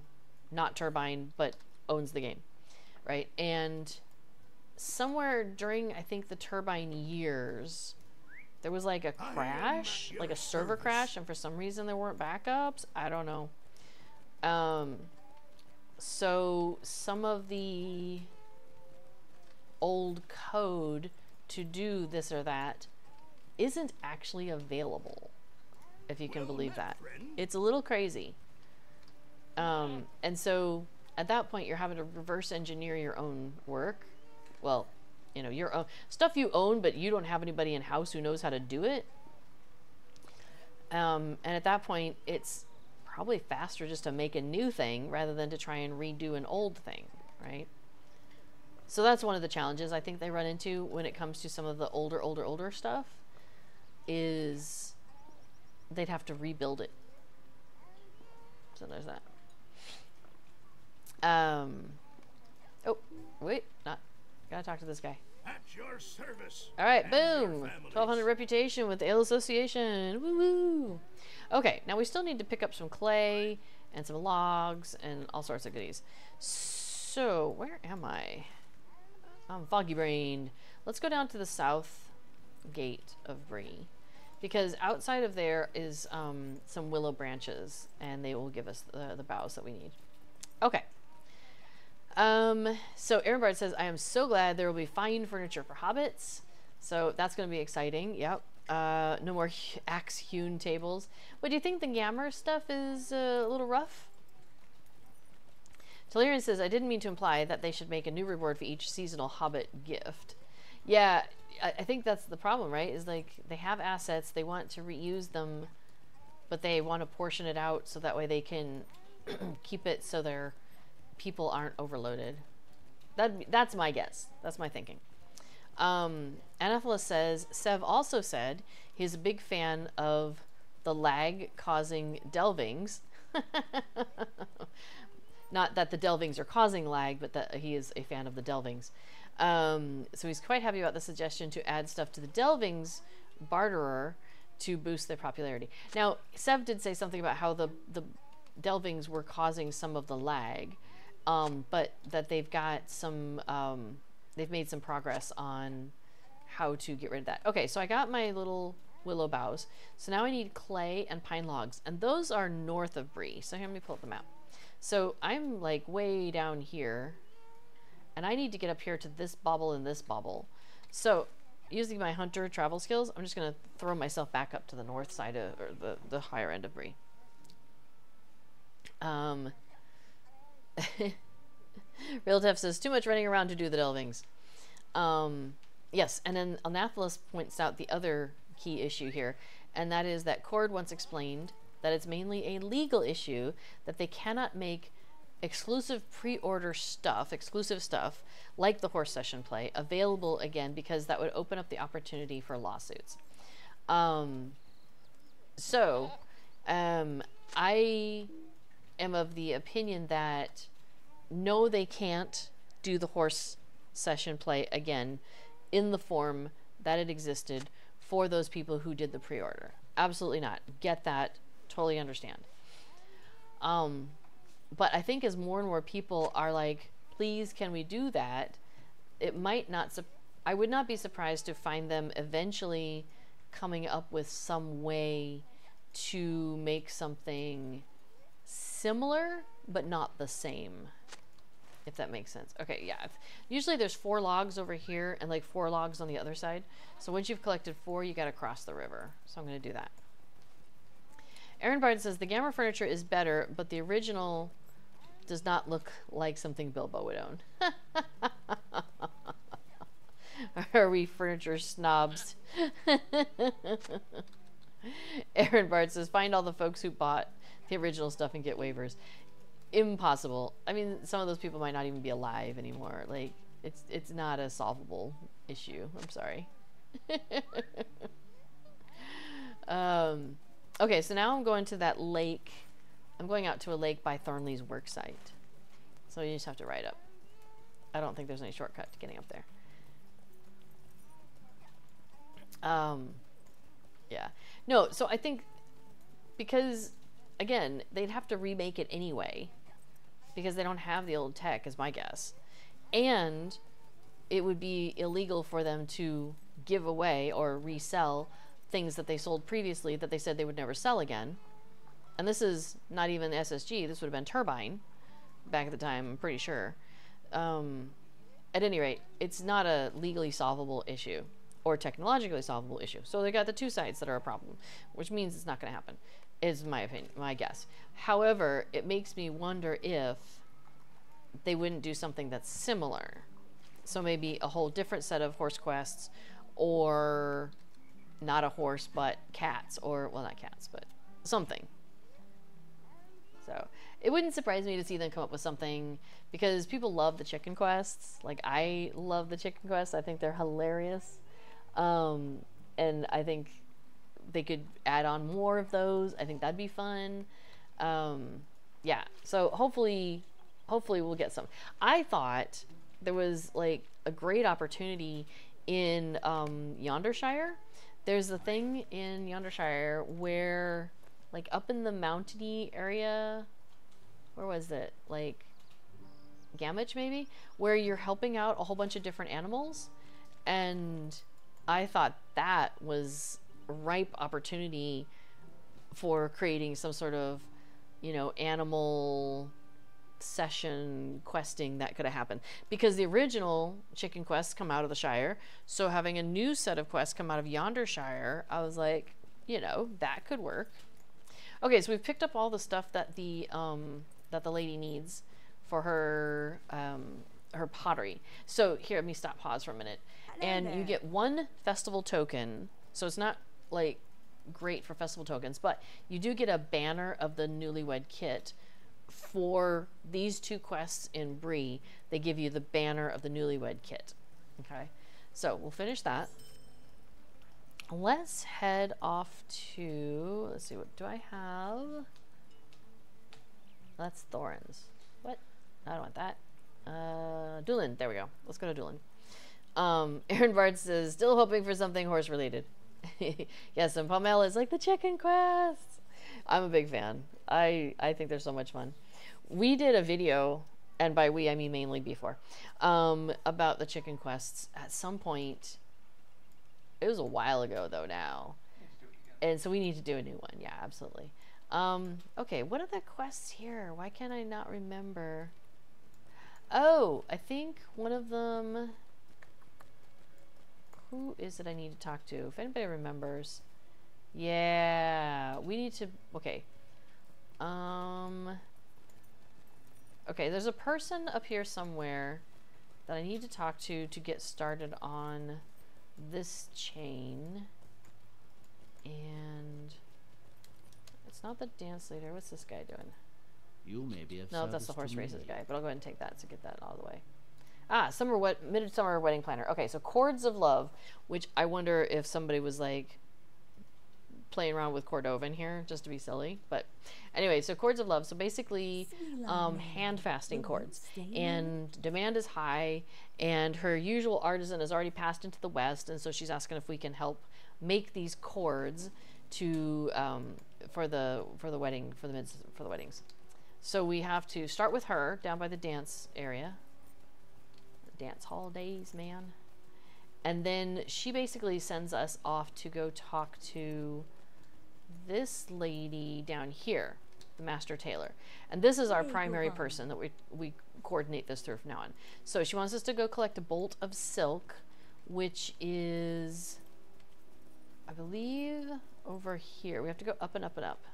not Turbine but owns the game, right? And somewhere during, I think, the Turbine years, there was like a crash, like a server crash, and for some reason there weren't backups. I don't know. So some of the old code to do this or that isn't actually available, if you can believe that. It's a little crazy. And so at that point, you're having to reverse engineer your own work. Well, you know, your own stuff you own, but you don't have anybody in house who knows how to do it. And at that point, it's probably faster just to make a new thing rather than to try and redo an old thing, right? So that's one of the challenges I think they run into when it comes to some of the older stuff, is they'd have to rebuild it. So there's that. Oh, wait, gotta talk to this guy. At your service. All right, boom. 1200 reputation with the Ale Association. Woo woo. Okay, now we still need to pick up some clay and some logs and all sorts of goodies. So where am I? I'm foggy brained. Let's go down to the south gate of Bree, because outside of there is some willow branches, and they will give us the boughs that we need. Okay. So Aaron Bard says, I am so glad there will be fine furniture for hobbits. So that's going to be exciting. Yep. No more axe-hewn tables. What do you think? The Gammer stuff is a little rough? Telerian says, I didn't mean to imply that they should make a new reward for each seasonal hobbit gift. Yeah, I think that's the problem, right? Is like, they have assets, they want to reuse them, but they want to portion it out so that way they can keep it so their people aren't overloaded. That's my guess. That's my thinking. Anathola says, Sev also said he's a big fan of the lag causing delvings. Not that the delvings are causing lag, but that he is a fan of the delvings. So he's quite happy about the suggestion to add stuff to the delvings barterer to boost their popularity. Now, Sev did say something about how the delvings were causing some of the lag, but that they've got some, they've made some progress on how to get rid of that. Okay, so I got my little willow boughs. So now I need clay and pine logs, and those are north of Bree. So here, let me pull up the map. So I'm like way down here, and I need to get up here to this bobble and this bobble. So using my hunter travel skills, I'm just going to throw myself back up to the north side of, or the higher end of Bree. Real Tef says, too much running around to do the delvings. Yes, and then Anatholis points out the other key issue here, and that is that Cord once explained that it's mainly a legal issue, that they cannot make exclusive pre-order stuff, exclusive stuff, like the horse session play, available again, because that would open up the opportunity for lawsuits. I am of the opinion that no, they can't do the horse session play again in the form that it existed for those people who did the pre-order. Absolutely not. Get that. Totally understand. But I think as more and more people are like, please, can we do that? It might not, I would not be surprised to find them eventually coming up with some way to make something similar, but not the same, if that makes sense. Okay, yeah. Usually there's 4 logs over here and like 4 logs on the other side. So once you've collected 4, you got to cross the river. So I'm going to do that. Aaron Bard says the Gamma furniture is better, but the original does not look like something Bilbo would own. Are we furniture snobs? Aaron Bart says, find all the folks who bought the original stuff and get waivers. Impossible. I mean, some of those people might not even be alive anymore. Like, it's not a solvable issue. I'm sorry. Okay, so now I'm going to that lake. I'm going out to a lake by Thornley's worksite. So you just have to ride up. I don't think there's any shortcut to getting up there. Yeah. No, so I think because, again, they'd have to remake it anyway because they don't have the old tech, is my guess. And it would be illegal for them to give away or resell things that they sold previously that they said they would never sell again. And this is not even SSG. This would have been Turbine back at the time, I'm pretty sure. At any rate, it's not a legally solvable issue or technologically solvable issue. So they got the two sides that are a problem, which means it's not going to happen, is my opinion, my guess. However, it makes me wonder if they wouldn't do something that's similar. So maybe a whole different set of horse quests, or not a horse, but cats, or, well, not cats, but something. So it wouldn't surprise me to see them come up with something, because people love the chicken quests. Like, I love the chicken quests. I think they're hilarious. And I think they could add on more of those. I think that'd be fun. Yeah, so hopefully we'll get some. I thought there was like a great opportunity in Yondershire. There's a thing in Yondershire where, like, up in the mountainy area, where was it? Like Gamage maybe, where you're helping out a whole bunch of different animals, and I thought that was a ripe opportunity for creating some sort of, you know, animal session questing that could have happened, because the original chicken quests come out of the Shire, so having a new set of quests come out of Yondershire, I was like, you know, that could work. Okay, so we've picked up all the stuff that the lady needs for her her pottery. So here, let me pause for a minute. And you get one festival token, so it's not like great for festival tokens, but you do get a banner of the newlywed kit for these two quests in Bree. They give you the banner of the newlywed kit. Okay, so we'll finish that. Let's head off to, let's see, what do I have? That's Thorin's. What? I don't want that. Doolin, there we go. Let's go to Doolin. Aaron Bard says, still hoping for something horse related. Yes, and Pamela is like, the chicken quests. I'm a big fan. I think they're so much fun. We did a video, and by we I mean mainly before, about the chicken quests at some point. It was a while ago though now, and so we need to do a new one. Yeah, absolutely. Okay, what are the quests here? Why can't I not remember? Oh, I think one of them, who is it I need to talk to? If anybody remembers. Yeah, we need to, okay. Okay, there's a person up here somewhere that I need to talk to get started on this chain. And it's not the dance leader. What's this guy doing? You may be of No, that's the service horse to me. races guy, but I'll go ahead and take that to get that all the way. Midsummer Wedding Planner. Okay, so Chords of Love, which I wonder if somebody was like playing around with Cordova in here just to be silly, but anyway, so Chords of Love. So basically, hand fasting chords, and demand is high, and her usual artisan has already passed into the West, and so she's asking if we can help make these chords to for the weddings. So we have to start with her down by the dance area. Dance hall days, man. And then she basically sends us off to go talk to this lady down here, the master tailor. And this is our primary person that we coordinate this through from now on. So she wants us to go collect a bolt of silk, which is, I believe, over here. We have to go up and up and up.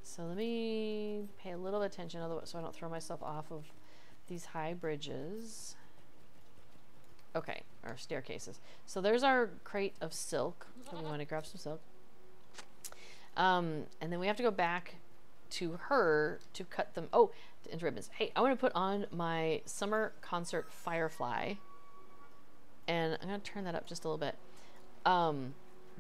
So let me pay a little attention, otherwise, so I don't throw myself off of these high bridges. Okay, our staircases. So there's our crate of silk. So we want to grab some silk. And then we have to go back to her to cut them. Oh, into ribbons. Hey, I want to put on my summer concert Firefly. And I'm going to turn that up just a little bit.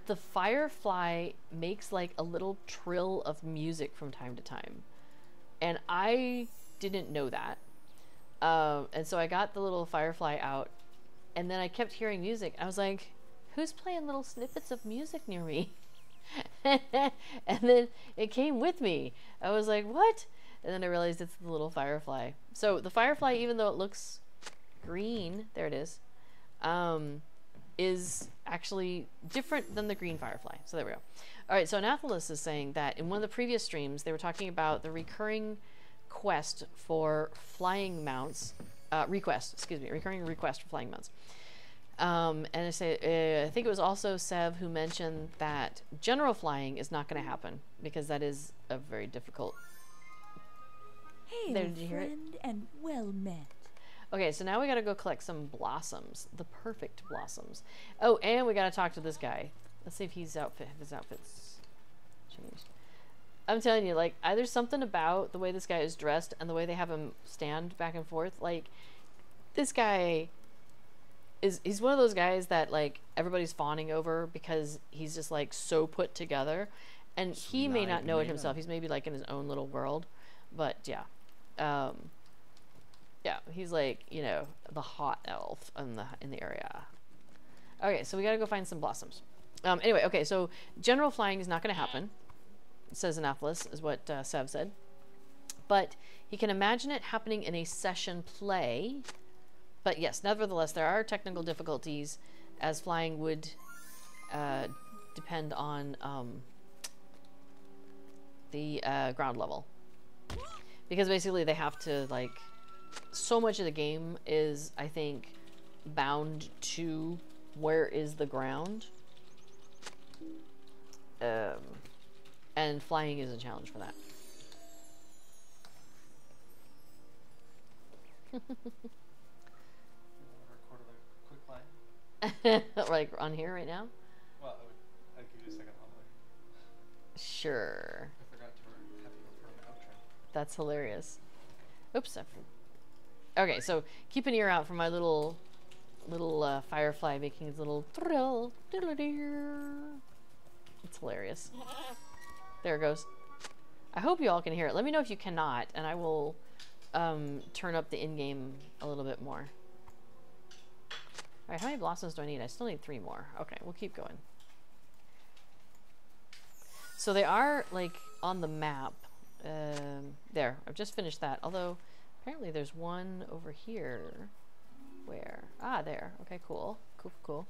The Firefly makes like a little trill of music from time to time. And I didn't know that. And so I got the little Firefly out. And then I kept hearing music. I was like, who's playing little snippets of music near me? And then it came with me. I was like, what? And then I realized it's the little Firefly. So the Firefly, even though it looks green, there it is actually different than the green Firefly. So there we go. All right, so Anatholis is saying that in one of the previous streams, they were talking about the recurring quest for flying mounts. Recurring request for flying mounts. And I think it was also Sev who mentioned that general flying is not going to happen because that is a very difficult. Hail, There, did you hear it? friend, and well met. Okay, so now we got to go collect some blossoms, the perfect blossoms. Oh, and we got to talk to this guy. Let's see if his outfit's changed. I'm telling you, like, there's something about the way this guy is dressed and the way they have him stand back and forth. Like, this guy he's one of those guys that like everybody's fawning over because he's just like so put together, and he may not know it himself. He's maybe like in his own little world, but yeah, yeah, he's like, you know, the hot elf in the area. Okay, so we gotta go find some blossoms. Anyway, okay, so general flying is not gonna happen, says Anatholis, is what Sev said, but he can imagine it happening in a session play. But yes, nevertheless, there are technical difficulties, as flying would depend on the ground level. Because basically they have to, like, so much of the game is, I think, bound to where is the ground. And flying is a challenge for that. Like on here right now? Well, I'd give you a second on there. Sure. I forgot to have you record an outro. That's hilarious. Oops. Okay, so keep an ear out for my little Firefly making his little trill. It's hilarious. There it goes. I hope you all can hear it. Let me know if you cannot, and I will turn up the in-game a little bit more. Alright, how many blossoms do I need? I still need 3 more. Okay, we'll keep going. So they are, like, on the map. There, I've just finished that. Although, apparently there's one over here. Where? Ah, there. Okay, cool. Cool.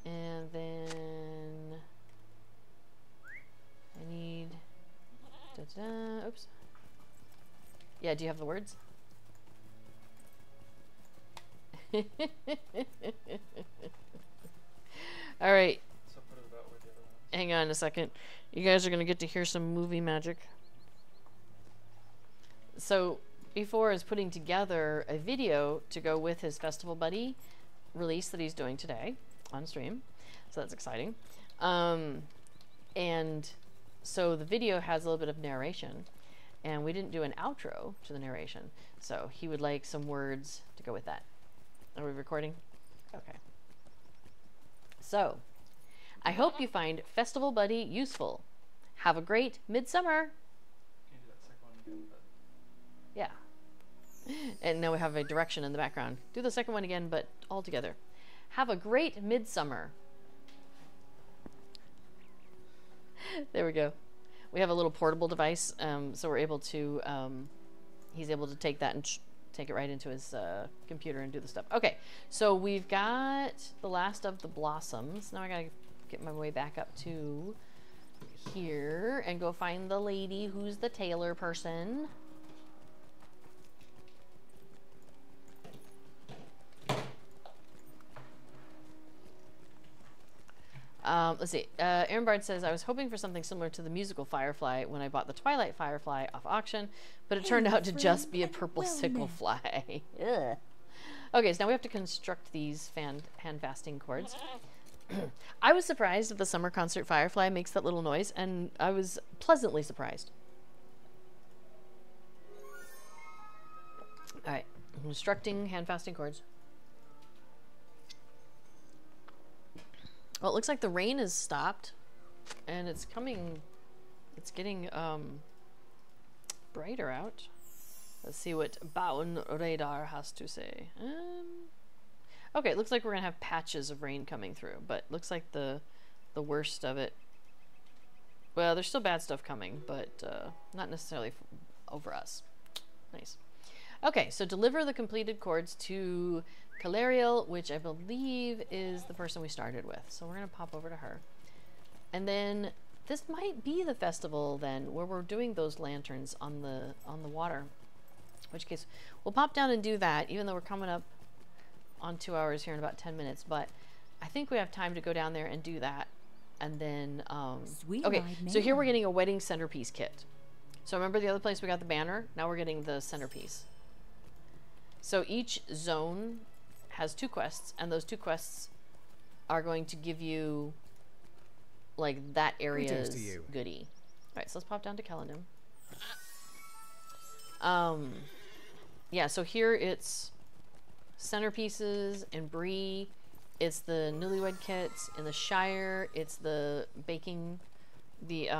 And then... I need... Oops. Yeah, do you have the words? All right. So put it about where the other one is. Hang on a second. You guys are going to get to hear some movie magic. So, before is putting together a video to go with his Festival Buddy release that he's doing today on stream. So that's exciting. And so the video has a little bit of narration, and we didn't do an outro to the narration. So he would like some words to go with that. Are we recording? Okay. So, I hope you find Festival Buddy useful. Have a great Midsummer. Can you do that second one again? But Yeah. And now we have a direction in the background. Do the second one again, but all together. Have a great Midsummer. There we go. We have a little portable device, so we're able to, he's able to take that and take it right into his computer and do the stuff. Okay, so we've got the last of the blossoms. Now I gotta get my way back up to here and go find the lady who's the tailor person. Let's see. Aaron Bard says, I was hoping for something similar to the musical Firefly when I bought the Twilight Firefly off auction, but it turned out to just be a purple sickle fly. Ugh. Okay, so now we have to construct these hand fasting cords. I was surprised that the Summer Concert Firefly makes that little noise, and I was pleasantly surprised. Alright, constructing hand fasting cords. Well, it looks like the rain has stopped, and it's getting brighter out. Let's see what Bauen Radar has to say. Okay, it looks like we're gonna have patches of rain coming through, but looks like the worst of it. Well, there's still bad stuff coming, but not necessarily over us. Nice. Okay, so deliver the completed cords to Calariel, which I believe is the person we started with. So we're gonna pop over to her. And then this might be the festival then where we're doing those lanterns on the water. In which case we'll pop down and do that, even though we're coming up on 2 hours here in about 10 minutes. But I think we have time to go down there and do that. And then okay, so here we're getting a wedding centerpiece kit. So remember the other place we got the banner? Now we're getting the centerpiece. So each zone has 2 quests, and those 2 quests are going to give you like that area's goodie. Alright, so let's pop down to Caledon. Yeah, so here it's centerpieces and brie. It's the newlywed kits. In the Shire, it's the baking, the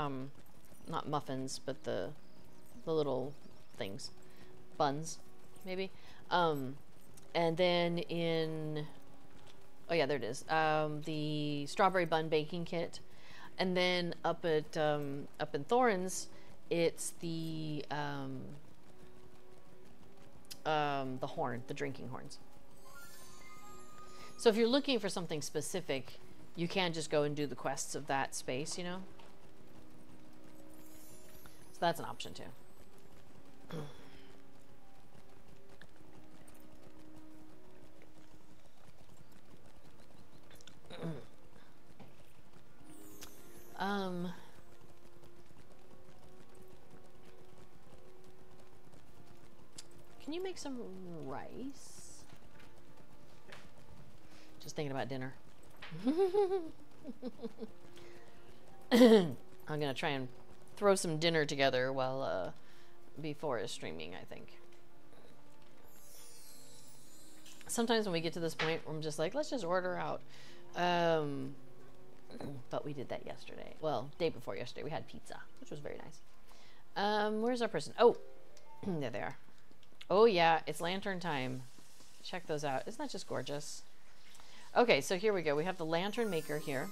not muffins, but the little things, buns, maybe. And then in, oh yeah, there it is. The strawberry bun baking kit, and then up in Thorns, it's the horn, the drinking horns. So if you're looking for something specific, you can just go and do the quests of that space, you know. So that's an option too. Can you make some rice? Just thinking about dinner. I'm gonna try and throw some dinner together while before is streaming, I think. Sometimes when we get to this point, I'm just like, let's just order out. But we did that yesterday. Well, day before yesterday, we had pizza, which was very nice. Where's our person? Oh, there they are. Oh yeah, it's lantern time. Check those out. Isn't that just gorgeous? Okay, so here we go. We have the lantern maker here.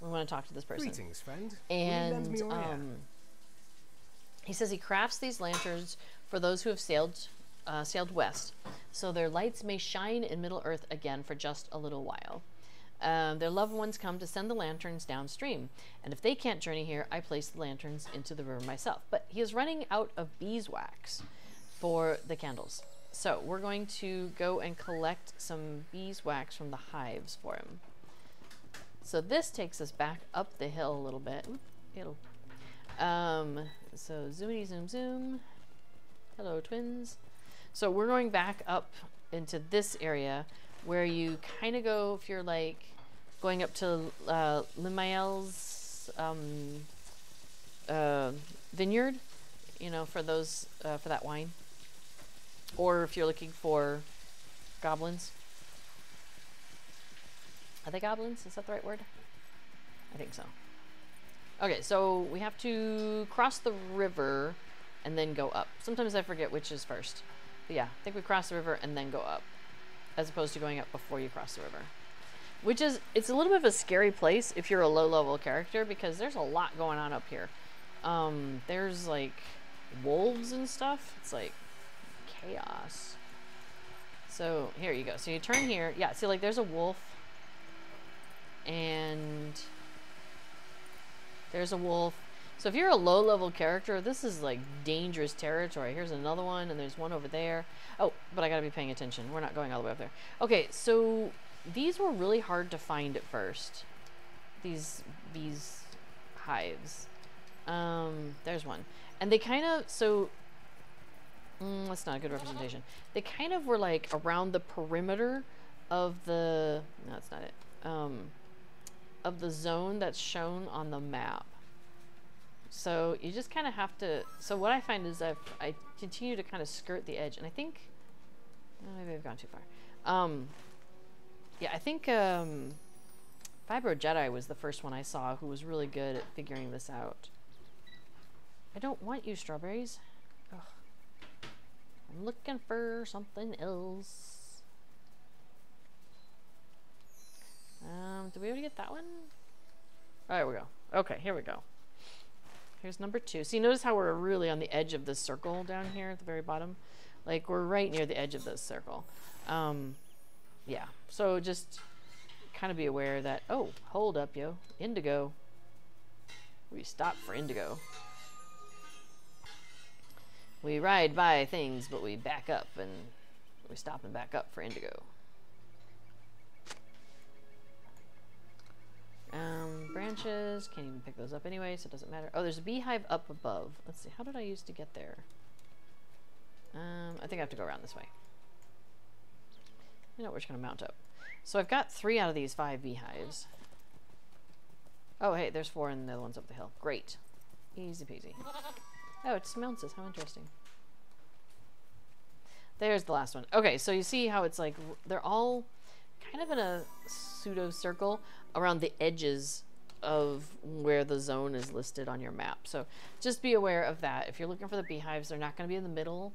We want to talk to this person. Greetings, friend. And he says he crafts these lanterns for those who have sailed west, so their lights may shine in Middle Earth again for just a little while. Their loved ones come to send the lanterns downstream, and if they can't journey here, I place the lanterns into the river myself. But he is running out of beeswax for the candles, so we're going to go and collect some beeswax from the hives for him. So this takes us back up the hill a little bit. So zoomity zoom zoom. Hello, twins. So we're going back up into this area where you kind of go, if you're like going up to Limael's vineyard, you know, for those for that wine, or if you're looking for goblins. Are they goblins? Is that the right word? I think so. Okay, so we have to cross the river and then go up. Sometimes I forget which is first. But yeah, I think we cross the river and then go up, as opposed to going up before you cross the river. Which is, it's a little bit of a scary place if you're a low-level character, because there's a lot going on up here. There's like wolves and stuff. It's like chaos. So here you go. So you turn here. Yeah, see, like there's a wolf. And there's a wolf. So if you're a low-level character, this is like dangerous territory. Here's another one, and there's one over there. Oh, but I gotta be paying attention. We're not going all the way up there. Okay, so these were really hard to find at first. these bees hives. There's one. And they kind of, so, that's not a good representation. They kind of were like around the perimeter of the, no, that's not it, of the zone that's shown on the map. So you just kind of have to, so what I find is that I continue to kind of skirt the edge, and I think, oh, maybe I've gone too far. Yeah, I think Vibro Jedi was the first one I saw who was really good at figuring this out. I don't want you, strawberries. Ugh. I'm looking for something else. Did we already get that one? Oh, there we go. Okay, here we go. Here's number 2. So you notice how we're really on the edge of this circle down here at the very bottom? Like, we're right near the edge of this circle. Yeah, so just kind of be aware that, oh, hold up, yo. Indigo. We stop for indigo. We ride by things, but we back up and we stop and back up for indigo. Branches, can't even pick those up anyway, so it doesn't matter. Oh, there's a beehive up above. Let's see, how did I used to get there? I think I have to go around this way. You know, we're just gonna mount up. So I've got 3 out of these 5 beehives. Oh, hey, there's 4 and the other one's up the hill. Great. Easy peasy. Oh, it mounts us. How interesting. There's the last one. Okay, so you see how it's like, they're all kind of in a pseudo circle around the edges of where the zone is listed on your map. So just be aware of that. If you're looking for the beehives, they're not going to be in the middle.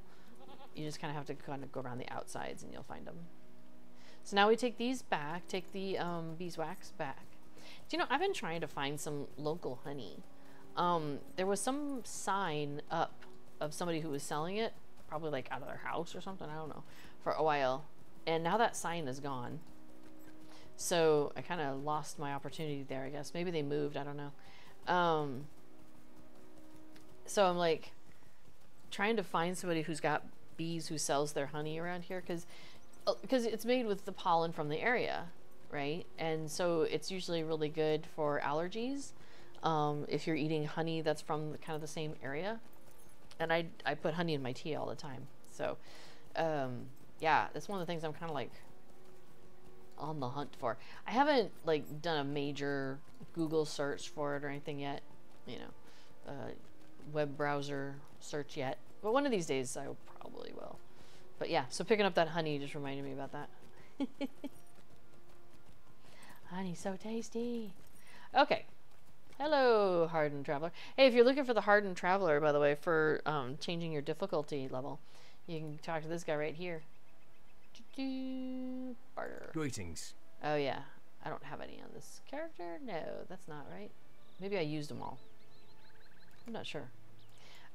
You just kind of have to kind of go around the outsides and you'll find them. So now we take these back, take the beeswax back. Do you know, I've been trying to find some local honey. There was some sign up of somebody who was selling it, probably like out of their house or something, I don't know, for a while. And now that sign is gone. So I kind of lost my opportunity there, I guess. Maybe they moved, I don't know. So I'm like trying to find somebody who's got bees who sells their honey around here, because it's made with the pollen from the area, right? And so it's usually really good for allergies. If you're eating honey that's from kind of the same area. And I put honey in my tea all the time. So, yeah, that's one of the things I'm kind of like on the hunt for. I haven't like done a major Google search for it or anything yet, you know, web browser search yet. But one of these days I probably will. But yeah, so picking up that honey just reminded me about that. Honey's so tasty. Okay. Hello, Hardened Traveler. Hey, if you're looking for the Hardened Traveler, by the way, for changing your difficulty level, you can talk to this guy right here. Barter. Greetings. Oh, yeah. I don't have any on this character. No, that's not right. Maybe I used them all. I'm not sure.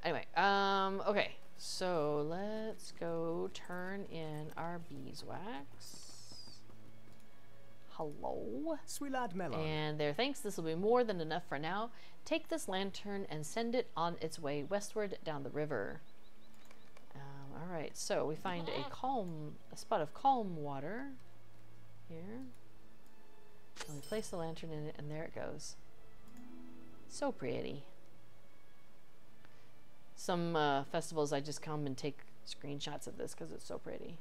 Anyway, okay. So let's go turn in our beeswax. Hello. Sweet lad Melon. And there, thanks. This will be more than enough for now. Take this lantern and send it on its way westward down the river. All right, so we find a spot of calm water here. And we place the lantern in it, and there it goes. So pretty. Some festivals, I just come and take screenshots of this because it's so pretty.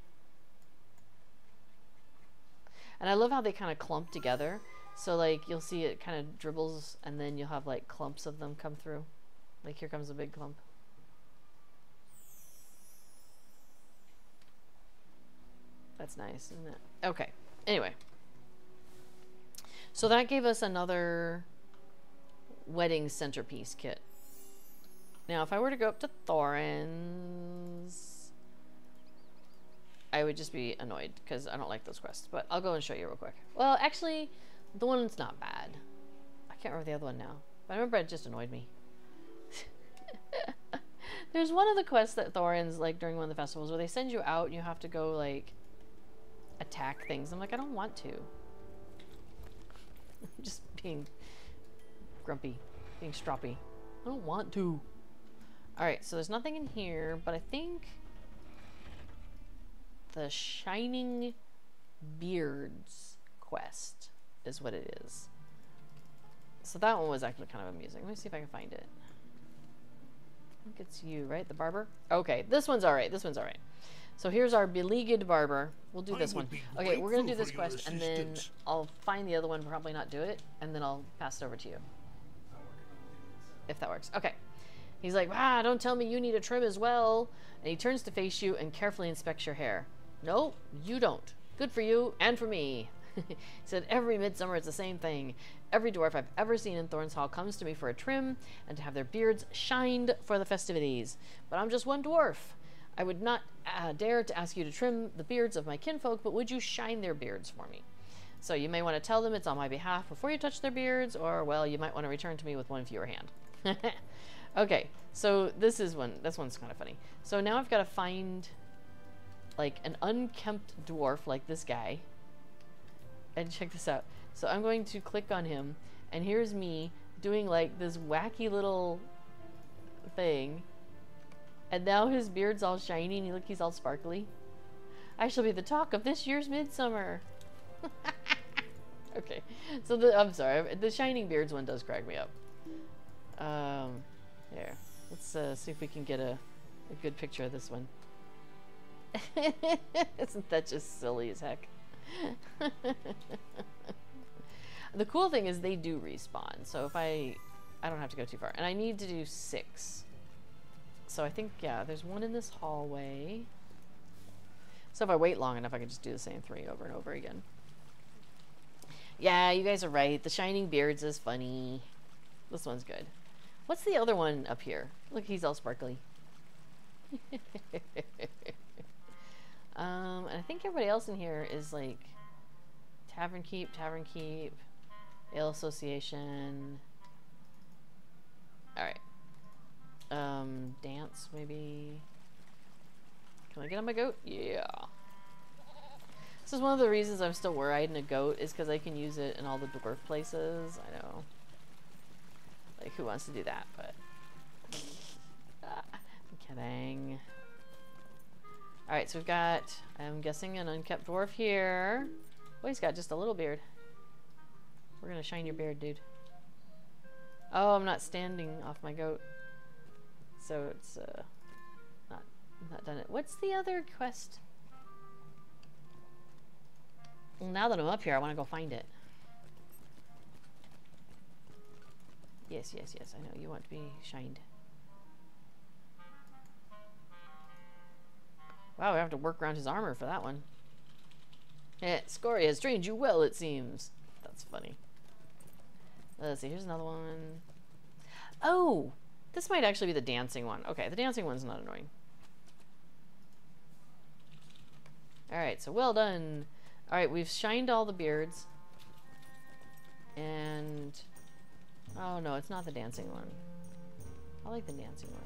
And I love how they kind of clump together. So like you'll see it kind of dribbles and then you'll have like clumps of them come through. Like here comes a big clump. That's nice, isn't it? Okay. Anyway. So that gave us another wedding centerpiece kit. Now if I were to go up to Thorin's, I would just be annoyed because I don't like those quests, but I'll go and show you real quick. Well, actually, the one's not bad. I can't remember the other one now, but I remember it just annoyed me. There's one of the quests at Thorin's, like during one of the festivals, where they send you out and you have to go like attack things. I'm like, I don't want to. I'm just being grumpy, being stroppy. I don't want to. All right, so there's nothing in here, but I think the Shining Beards quest is what it is. So that one was actually kind of amusing. Let me see if I can find it. I think it's you, right? The barber? Okay, this one's alright. This one's alright. So here's our beleaguered barber. We'll do this one. Okay, we're going to do this quest, and then I'll find the other one, probably not do it, and then I'll pass it over to you. If that works. Okay. He's like, ah, don't tell me you need a trim as well. And he turns to face you and carefully inspects your hair. No, you don't. Good for you and for me. He said, every midsummer it's the same thing. Every dwarf I've ever seen in Thorns Hall comes to me for a trim and to have their beards shined for the festivities. But I'm just one dwarf. I would not dare to ask you to trim the beards of my kinfolk, but would you shine their beards for me? So you may want to tell them it's on my behalf before you touch their beards, or, well, you might want to return to me with one fewer hand. Okay, so this one's kind of funny. So now I've got to find, like, an unkempt dwarf like this guy. And check this out. So I'm going to click on him, and here's me doing, like, this wacky little thing. And now his beard's all shiny, and look, he's all sparkly. I shall be the talk of this year's Midsummer. Okay, so I'm sorry, the shining beards one does crack me up. There. Let's see if we can get a good picture of this one. Isn't that just silly as heck? The cool thing is they do respawn, so if I don't have to go too far. And I need to do 6. So I think, yeah, there's one in this hallway. So if I wait long enough, I can just do the same 3 over and over again. Yeah, you guys are right. The shining beards is funny. This one's good. What's the other one up here? Look, he's all sparkly. And I think everybody else in here is like Tavern Keep, Ale Association. Alright. Dance, maybe. Can I get on my goat? Yeah. This is one of the reasons I'm still riding a goat, is because I can use it in all the dwarf places. I know. Like, who wants to do that? But I'm kidding. Alright, so we've got, I'm guessing, an unkept dwarf here. Oh, he's got just a little beard. We're gonna shine your beard, dude. Oh, I'm not standing off my goat. So it's not done it. What's the other quest? Well, now that I'm up here, I want to go find it. Yes, yes, yes, I know. You want to be shined. Wow, we have to work around his armor for that one. Scoria has trained you well, it seems. That's funny. Let's see, here's another one. Oh! This might actually be the dancing one. Okay, the dancing one's not annoying. Alright, so well done. Alright, we've shined all the beards. And... oh no, it's not the dancing one. I like the dancing one.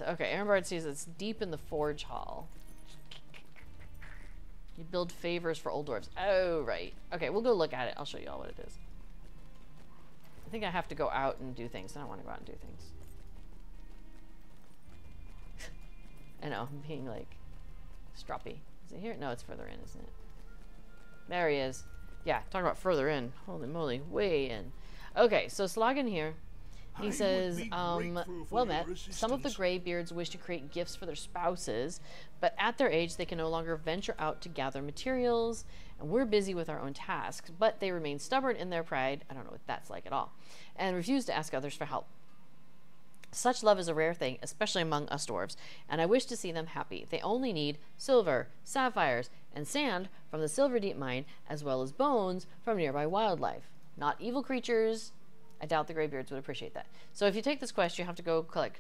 Okay, Aaronbard sees it's deep in the Forge Hall. You build favors for old dwarves. Oh, right. Okay, we'll go look at it. I'll show you all what it is. I think I have to go out and do things. I don't want to go out and do things. I know, I'm being like stroppy. Is it here? No, it's further in, isn't it? There he is. Yeah, talking about further in. Holy moly, way in. Okay, so Slogan here. He says, well met, some of the Greybeards wish to create gifts for their spouses, but at their age they can no longer venture out to gather materials, and we're busy with our own tasks, but they remain stubborn in their pride, I don't know what that's like at all, and refuse to ask others for help. Such love is a rare thing, especially among us dwarves, and I wish to see them happy. They only need silver, sapphires, and sand from the Silver Deep mine, as well as bones from nearby wildlife. Not evil creatures. I doubt the Greybeards would appreciate that. So if you take this quest, you have to go collect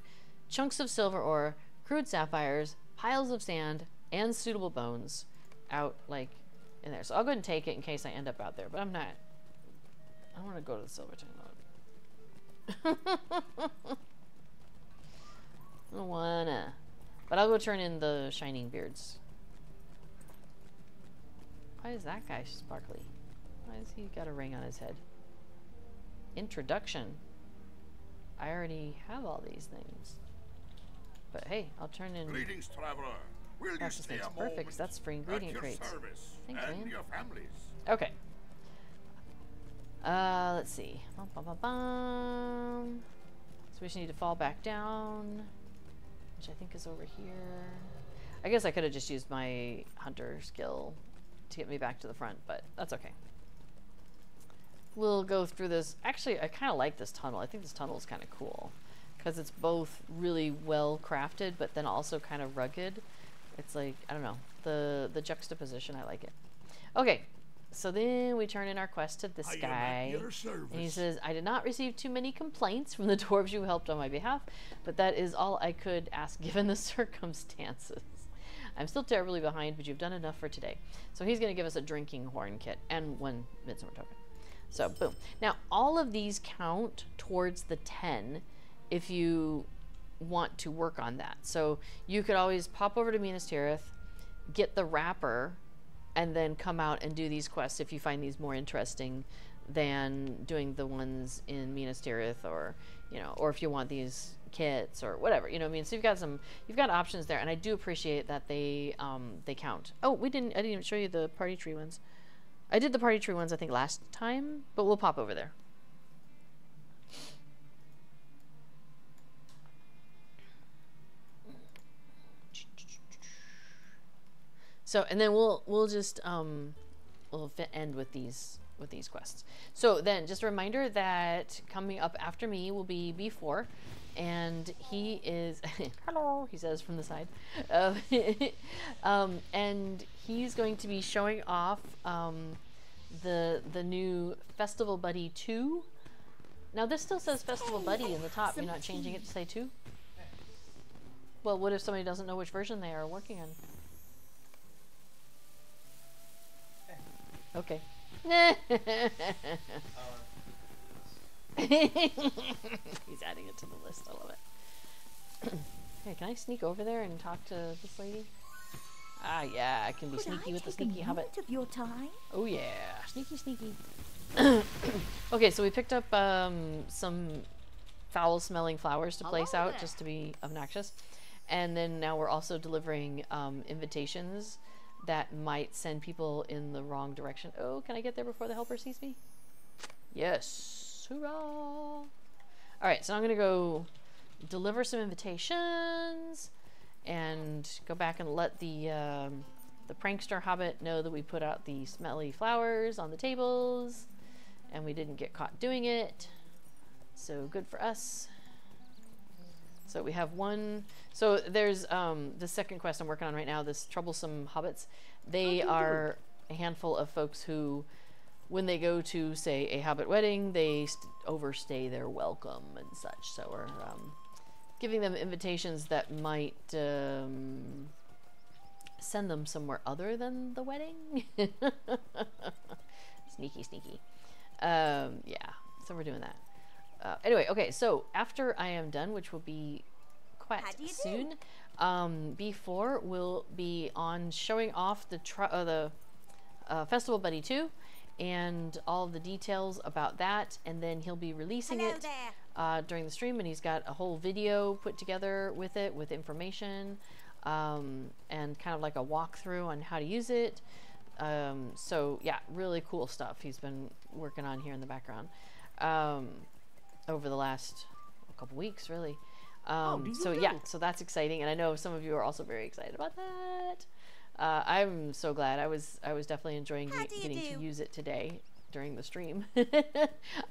chunks of silver ore, crude sapphires, piles of sand, and suitable bones out, like, in there. So I'll go ahead and take it in case I end up out there, but I'm not. I want to go to the Silverton mode. I don't wanna. But I'll go turn in the shining beards. Why is that guy sparkly? Why has he got a ring on his head? Introduction. I already have all these things. But hey, I'll turn in. Greetings, traveler. Will you stay a perfect, moment? that's free ingredient At your crates. service Thanks, and man. your families. Okay. Let's see. Bum, bum, bum, bum. So we just need to fall back down, which I think is over here. I guess I could have just used my hunter skill to get me back to the front, but that's okay. We'll go through this. Actually, I kind of like this tunnel. I think this tunnel is kind of cool because it's both really well crafted, but then also kind of rugged. It's like, I don't know, the juxtaposition, I like it. Okay, so then we turn in our quest to this guy. And he says, I did not receive too many complaints from the dwarves you helped on my behalf, but that is all I could ask given the circumstances. I'm still terribly behind, but you've done enough for today. So he's going to give us a drinking horn kit and 1 Midsummer token. So, boom. Now, all of these count towards the 10 if you want to work on that. So you could always pop over to Minas Tirith, get the wrapper, and then come out and do these quests if you find these more interesting than doing the ones in Minas Tirith, or, you know, or if you want these kits or whatever, you know what I mean? So you've got options there, and I do appreciate that they count. Oh, I didn't even show you the party tree ones. I did the party tree ones I think last time, but we'll pop over there. So, and then we'll just end with these quests. So then, just a reminder that coming up after me will be B4, and he is hello, he says from the side, and he's going to be showing off the new Festival Buddy 2. Now this still says Festival Buddy in the top. You're not changing it to say 2? Well, what if somebody doesn't know which version they are working on? Okay. He's adding it to the list. I love it. Hey, can I sneak over there and talk to this lady? Ah, yeah, I can be sneaky with the sneaky hobbit. Of your time? Oh yeah, sneaky, sneaky. Okay, so we picked up some foul-smelling flowers to place out, just to be obnoxious, and then now we're also delivering invitations that might send people in the wrong direction. Oh, can I get there before the helper sees me? Yes. Hoorah! All right, so I'm gonna go deliver some invitations and go back and let the prankster hobbit know that we put out the smelly flowers on the tables and we didn't get caught doing it. So good for us. So we have one. So there's the second quest I'm working on right now, this Troublesome Hobbits. They are a handful of folks who, when they go to, say, a Hobbit wedding, they overstay their welcome and such. So we're giving them invitations that might send them somewhere other than the wedding. Sneaky, sneaky. Yeah, so we're doing that. Anyway, okay, so after I am done, which will be quite soon, B4 will be on showing off the Festival Buddy 2 and all of the details about that, and then he'll be releasing it during the stream, and he's got a whole video put together with it, with information, and kind of like a walkthrough on how to use it. So yeah, really cool stuff he's been working on here in the background over the last couple weeks, really. So yeah, so that's exciting, and I know some of you are also very excited about that. I'm so glad. I was definitely enjoying getting to use it today during the stream.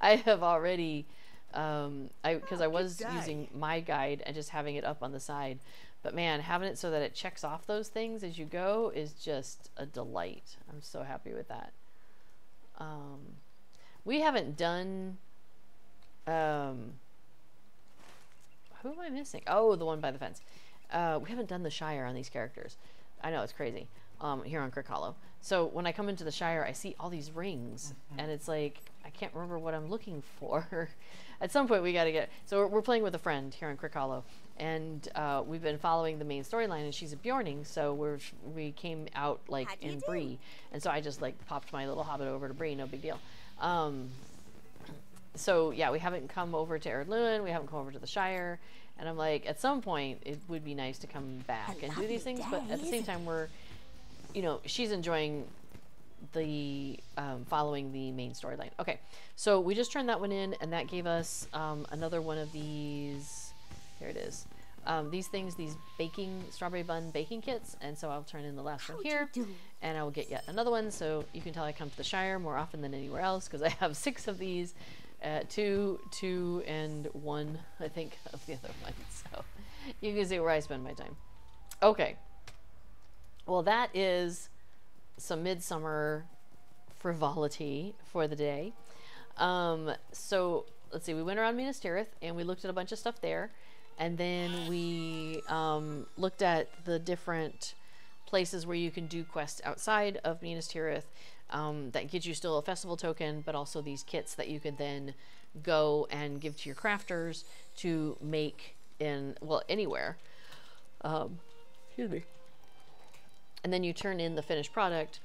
I have already, because I was using my guide and just having it up on the side, but man, having it so that it checks off those things as you go is just a delight. I'm so happy with that. We haven't done. Who am I missing? Oh, the one by the fence. We haven't done the Shire on these characters. I know, it's crazy. Here on Crick Hollow. So when I come into the Shire, I see all these rings, and it's like, I can't remember what I'm looking for. At some point, we got to get... So we're playing with a friend here on Crick Hollow, and we've been following the main storyline, and she's a Bjorning, so we came out, like, in Bree. And so I just, like, popped my little hobbit over to Bree, no big deal. So yeah, we haven't come over to Erdlun, we haven't come over to the Shire, and I'm like, at some point it would be nice to come back and do these things, but at the same time we're, you know, she's enjoying the following the main storyline. Okay, so we just turned that one in, and that gave us another one of these. Here it is. These things, these strawberry bun baking kits, and so I'll turn in the last one here, and I will get yet another one. So you can tell I come to the Shire more often than anywhere else because I have 6 of these, 2, and 1, I think, of the other one. So you can see where I spend my time. Okay. Well, that is some Midsummer frivolity for the day. So let's see, we went around Minas Tirith and we looked at a bunch of stuff there, and then we looked at the different places where you can do quests outside of Minas Tirith that get you still a festival token, but also these kits that you could then go and give to your crafters to make in, well, anywhere. Excuse me. And then you turn in the finished product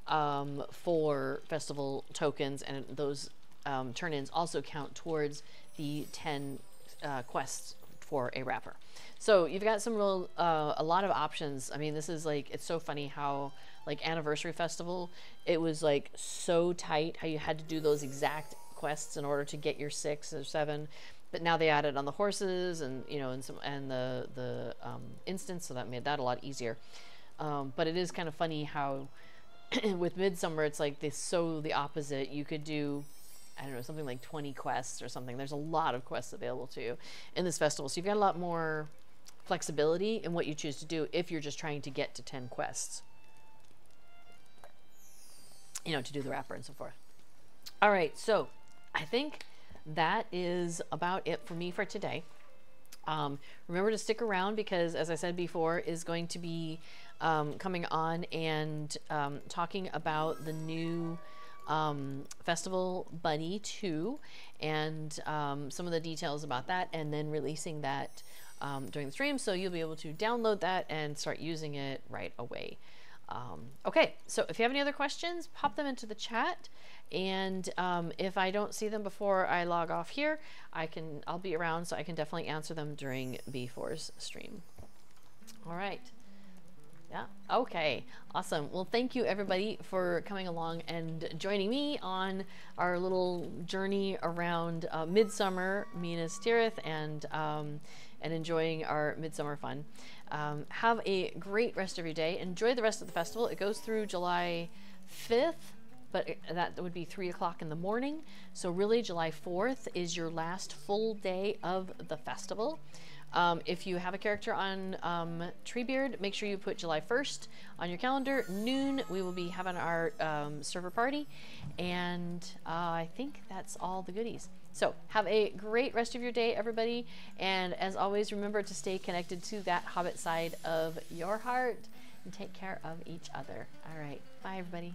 for festival tokens, and those turn-ins also count towards the 10 quests for a wrapper. So you've got some real, a lot of options. I mean, this is like, it's so funny how, like, Anniversary Festival, it was like so tight how you had to do those exact quests in order to get your 6 or 7. But now they added on the horses and, you know, and the instance, so that made that a lot easier. But it is kind of funny how with Midsummer, it's like the opposite. You could do, I don't know, something like 20 quests or something. There's a lot of quests available to you in this festival. So you've got a lot more flexibility in what you choose to do if you're just trying to get to 10 quests, you know, to do the wrapper and so forth. All right, so I think that is about it for me for today. Remember to stick around because, as I said before, is going to be coming on and talking about the new Festival Bunny 2 and some of the details about that, and then releasing that during the stream, so you'll be able to download that and start using it right away. Okay, so if you have any other questions, pop them into the chat, and if I don't see them before I log off here, I'll be around, so I can definitely answer them during B4's stream. All right. Yeah. Okay. Awesome. Well, thank you everybody for coming along and joining me on our little journey around Midsummer, Minas Tirith, and enjoying our Midsummer fun. Have a great rest of your day. Enjoy the rest of the festival. It goes through July 5th, but that would be 3 o'clock in the morning. So really July 4th is your last full day of the festival. If you have a character on Treebeard, make sure you put July 1st on your calendar. Noon, we will be having our server party, and I think that's all the goodies. So have a great rest of your day, everybody, and as always, remember to stay connected to that Hobbit side of your heart, and take care of each other. All right, bye everybody.